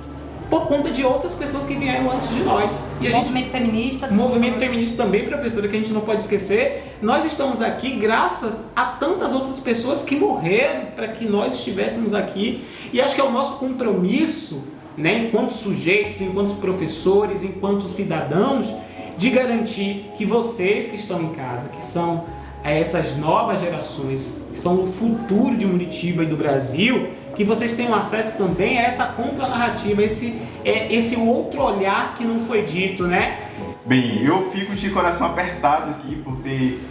por conta de outras pessoas que vieram antes de nós. E Movimento feminista. Movimento feminista também, professora, que a gente não pode esquecer. Nós estamos aqui graças a tantas outras pessoas que morreram para que nós estivéssemos aqui. E acho que é o nosso compromisso, né, enquanto sujeitos, enquanto professores, enquanto cidadãos, de garantir que vocês que estão em casa, que são essas novas gerações, que são o futuro de Muritiba e do Brasil, que vocês tenham acesso também a essa contranarrativa, esse outro olhar que não foi dito, né? Bem, eu fico de coração apertado aqui por ter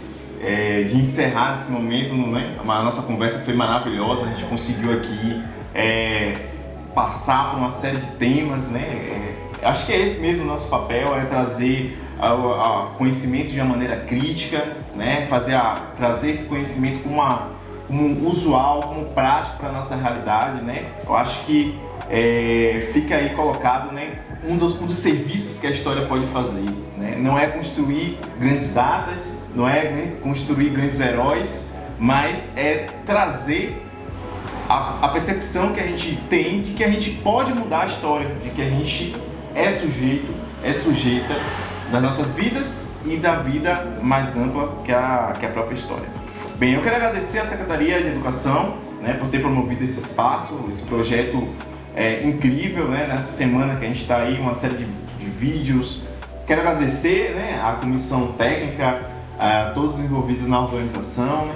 de encerrar nesse momento, né? A nossa conversa foi maravilhosa, a gente conseguiu aqui passar por uma série de temas, né? Acho que é esse mesmo o nosso papel, é trazer conhecimento de uma maneira crítica, né? Trazer esse conhecimento como usual, como prático para a nossa realidade, né? Eu acho que fica aí colocado, né, um dos serviços que a história pode fazer, né? Não é construir grandes datas, não é construir grandes heróis, mas é trazer a percepção que a gente tem de que a gente pode mudar a história, de que a gente é sujeita das nossas vidas e da vida mais ampla que a própria história. Bem, eu quero agradecer à Secretaria de Educação, né, por ter promovido esse espaço, esse projeto incrível, né, nessa semana que a gente está aí, uma série de vídeos. Quero agradecer, né, à comissão técnica, a todos os envolvidos na organização, né,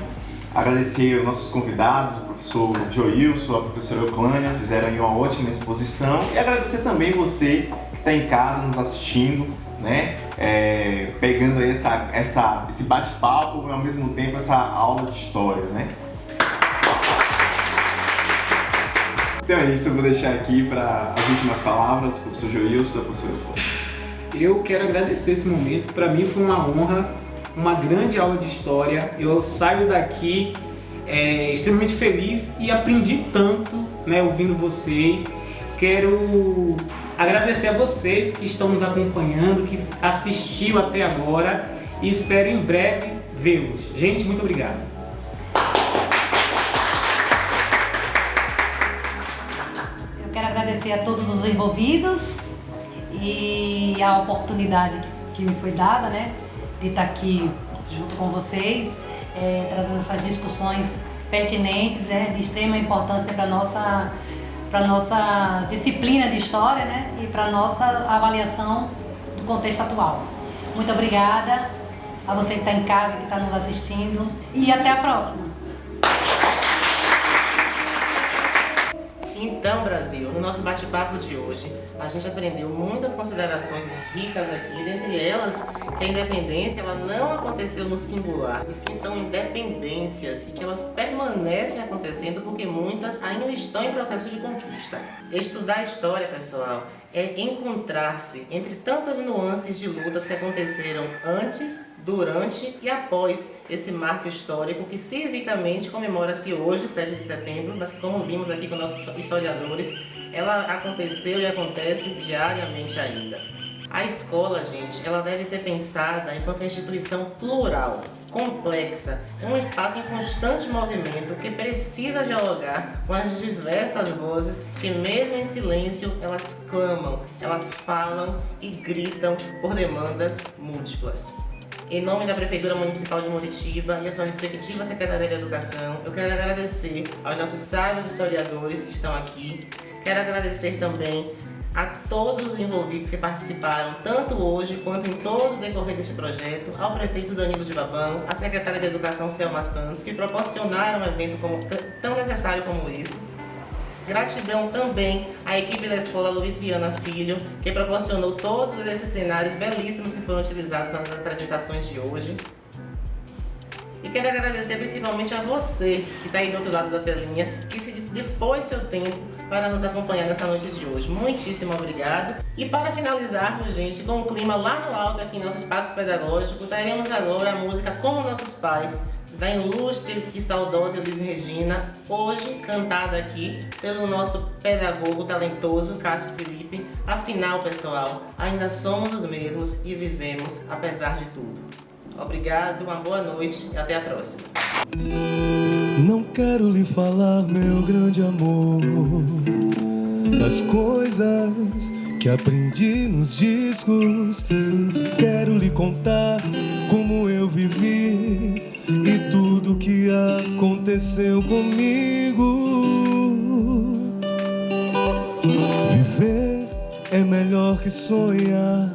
agradecer aos nossos convidados, o professor Joilson, a professora Euclânia, fizeram aí uma ótima exposição, e agradecer também você que está em casa nos assistindo, né, pegando aí esse bate-papo e ao mesmo tempo essa aula de história, né. Então é isso, eu vou deixar aqui para as últimas palavras, o professor Joilson, a professora Euclânia. Eu quero agradecer esse momento, para mim foi uma honra, uma grande aula de história. Eu saio daqui extremamente feliz e aprendi tanto, né, ouvindo vocês. Quero agradecer a vocês que estão nos acompanhando, que assistiu até agora, e espero em breve vê-los. Gente, muito obrigado. Eu quero agradecer a todos os envolvidos e a oportunidade que me foi dada, né, de estar aqui junto com vocês, trazendo essas discussões pertinentes, né, de extrema importância para a nossa disciplina de história, né, e para a nossa avaliação do contexto atual. Muito obrigada a você que está em casa, que está nos assistindo, e até a próxima. Então, Brasil, no nosso bate-papo de hoje, a gente aprendeu muitas considerações ricas aqui, dentre elas que a independência ela não aconteceu no singular, e sim são independências, e que elas permanecem acontecendo porque muitas ainda estão em processo de conquista. Estudar a história, pessoal, é encontrar-se entre tantas nuances de lutas que aconteceram antes, durante e após esse marco histórico que civicamente comemora-se hoje, 7 de setembro, mas que, como vimos aqui com nossos historiadores, ela aconteceu e acontece diariamente ainda. A escola, gente, ela deve ser pensada enquanto instituição plural, complexa, um espaço em constante movimento que precisa dialogar com as diversas vozes que, mesmo em silêncio, elas clamam, elas falam e gritam por demandas múltiplas. Em nome da Prefeitura Municipal de Muritiba e a sua respectiva Secretaria de Educação, eu quero agradecer aos nossos sábios historiadores que estão aqui. Quero agradecer também a todos os envolvidos que participaram, tanto hoje quanto em todo o decorrer deste projeto, ao prefeito Danilo de Babão, à secretária de Educação Selma Santos, que proporcionaram um evento tão necessário como esse. Gratidão também à equipe da Escola Luiz Viana Filho, que proporcionou todos esses cenários belíssimos que foram utilizados nas apresentações de hoje. E quero agradecer principalmente a você, que está aí do outro lado da telinha, que se dispôs seu tempo para nos acompanhar nessa noite de hoje. Muitíssimo obrigado. E para finalizarmos, gente, com o clima lá no alto aqui em nosso espaço pedagógico, teremos agora a música Como Nossos Pais, da ilustre e saudosa Elis Regina, hoje cantada aqui pelo nosso pedagogo talentoso Cássio Felipe. Afinal, pessoal, ainda somos os mesmos e vivemos apesar de tudo. Obrigado, uma boa noite e até a próxima. Não quero lhe falar, meu grande amor, das coisas que aprendi nos discos. Quero lhe contar como eu vivi e tudo que aconteceu comigo. Viver é melhor que sonhar,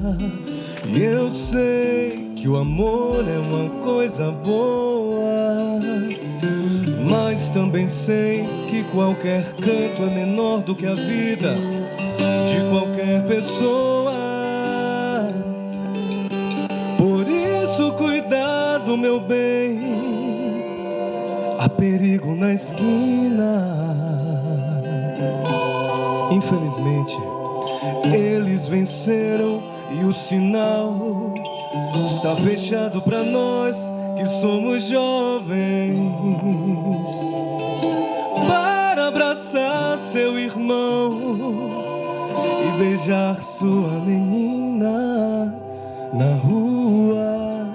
e eu sei que o amor é uma coisa boa, mas também sei que qualquer canto é menor do que a vida de qualquer pessoa. Por isso, cuidado, meu bem, há perigo na esquina. Infelizmente, eles venceram e o sinal está fechado pra nós que somos jovens. Para abraçar seu irmão e beijar sua menina na rua,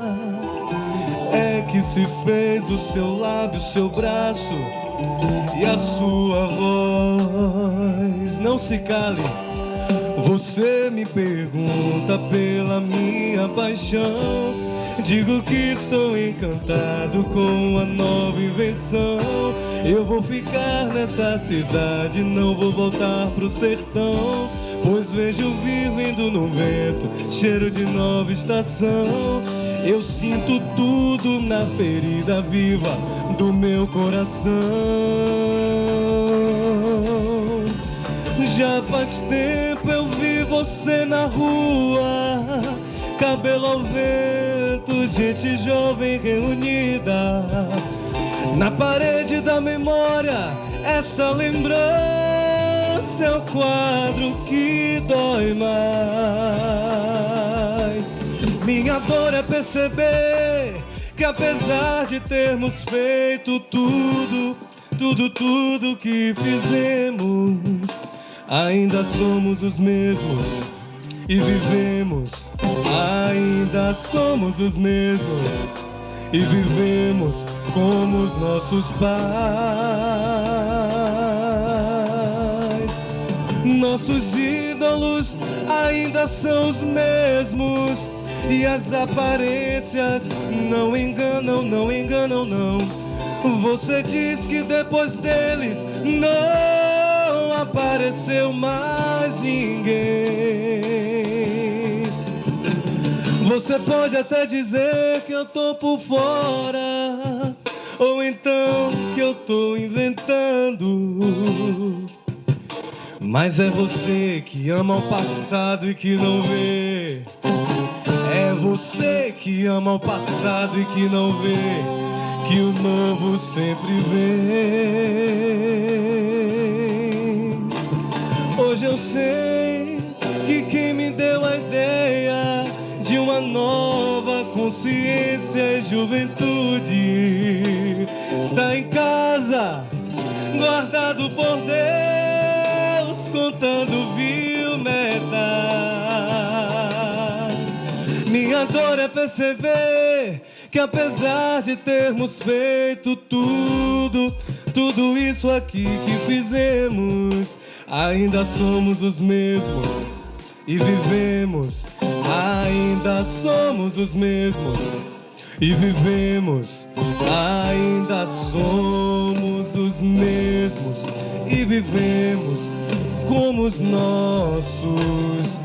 é que se fez o seu lábio, seu braço e a sua voz. Não se cale. Você me pergunta pela minha paixão, digo que estou encantado com a nova invenção. Eu vou ficar nessa cidade, não vou voltar pro sertão, pois vejo o vivendo no vento, cheiro de nova estação. Eu sinto tudo na ferida viva do meu coração. Já faz tempo eu vi você na rua, cabelo ao vento, gente jovem reunida. Na parede da memória, essa lembrança é o quadro que dói mais. Minha dor é perceber que apesar de termos feito tudo que fizemos, ainda somos os mesmos e vivemos. Ainda somos os mesmos e vivemos como os nossos pais. Nossos ídolos ainda são os mesmos e as aparências não enganam, não enganam, não. Você diz que depois deles não apareceu mais ninguém. Você pode até dizer que eu tô por fora, ou então que eu tô inventando, mas é você que ama o passado e que não vê. É você que ama o passado e que não vê que o novo sempre vem. Hoje eu sei que quem me deu a ideia de uma nova consciência e juventude está em casa, guardado por Deus, contando vil metal. Minha dor é perceber que apesar de termos feito tudo isso aqui que fizemos, ainda somos os mesmos e vivemos. Ainda somos os mesmos e vivemos. Ainda somos os mesmos e vivemos como os nossos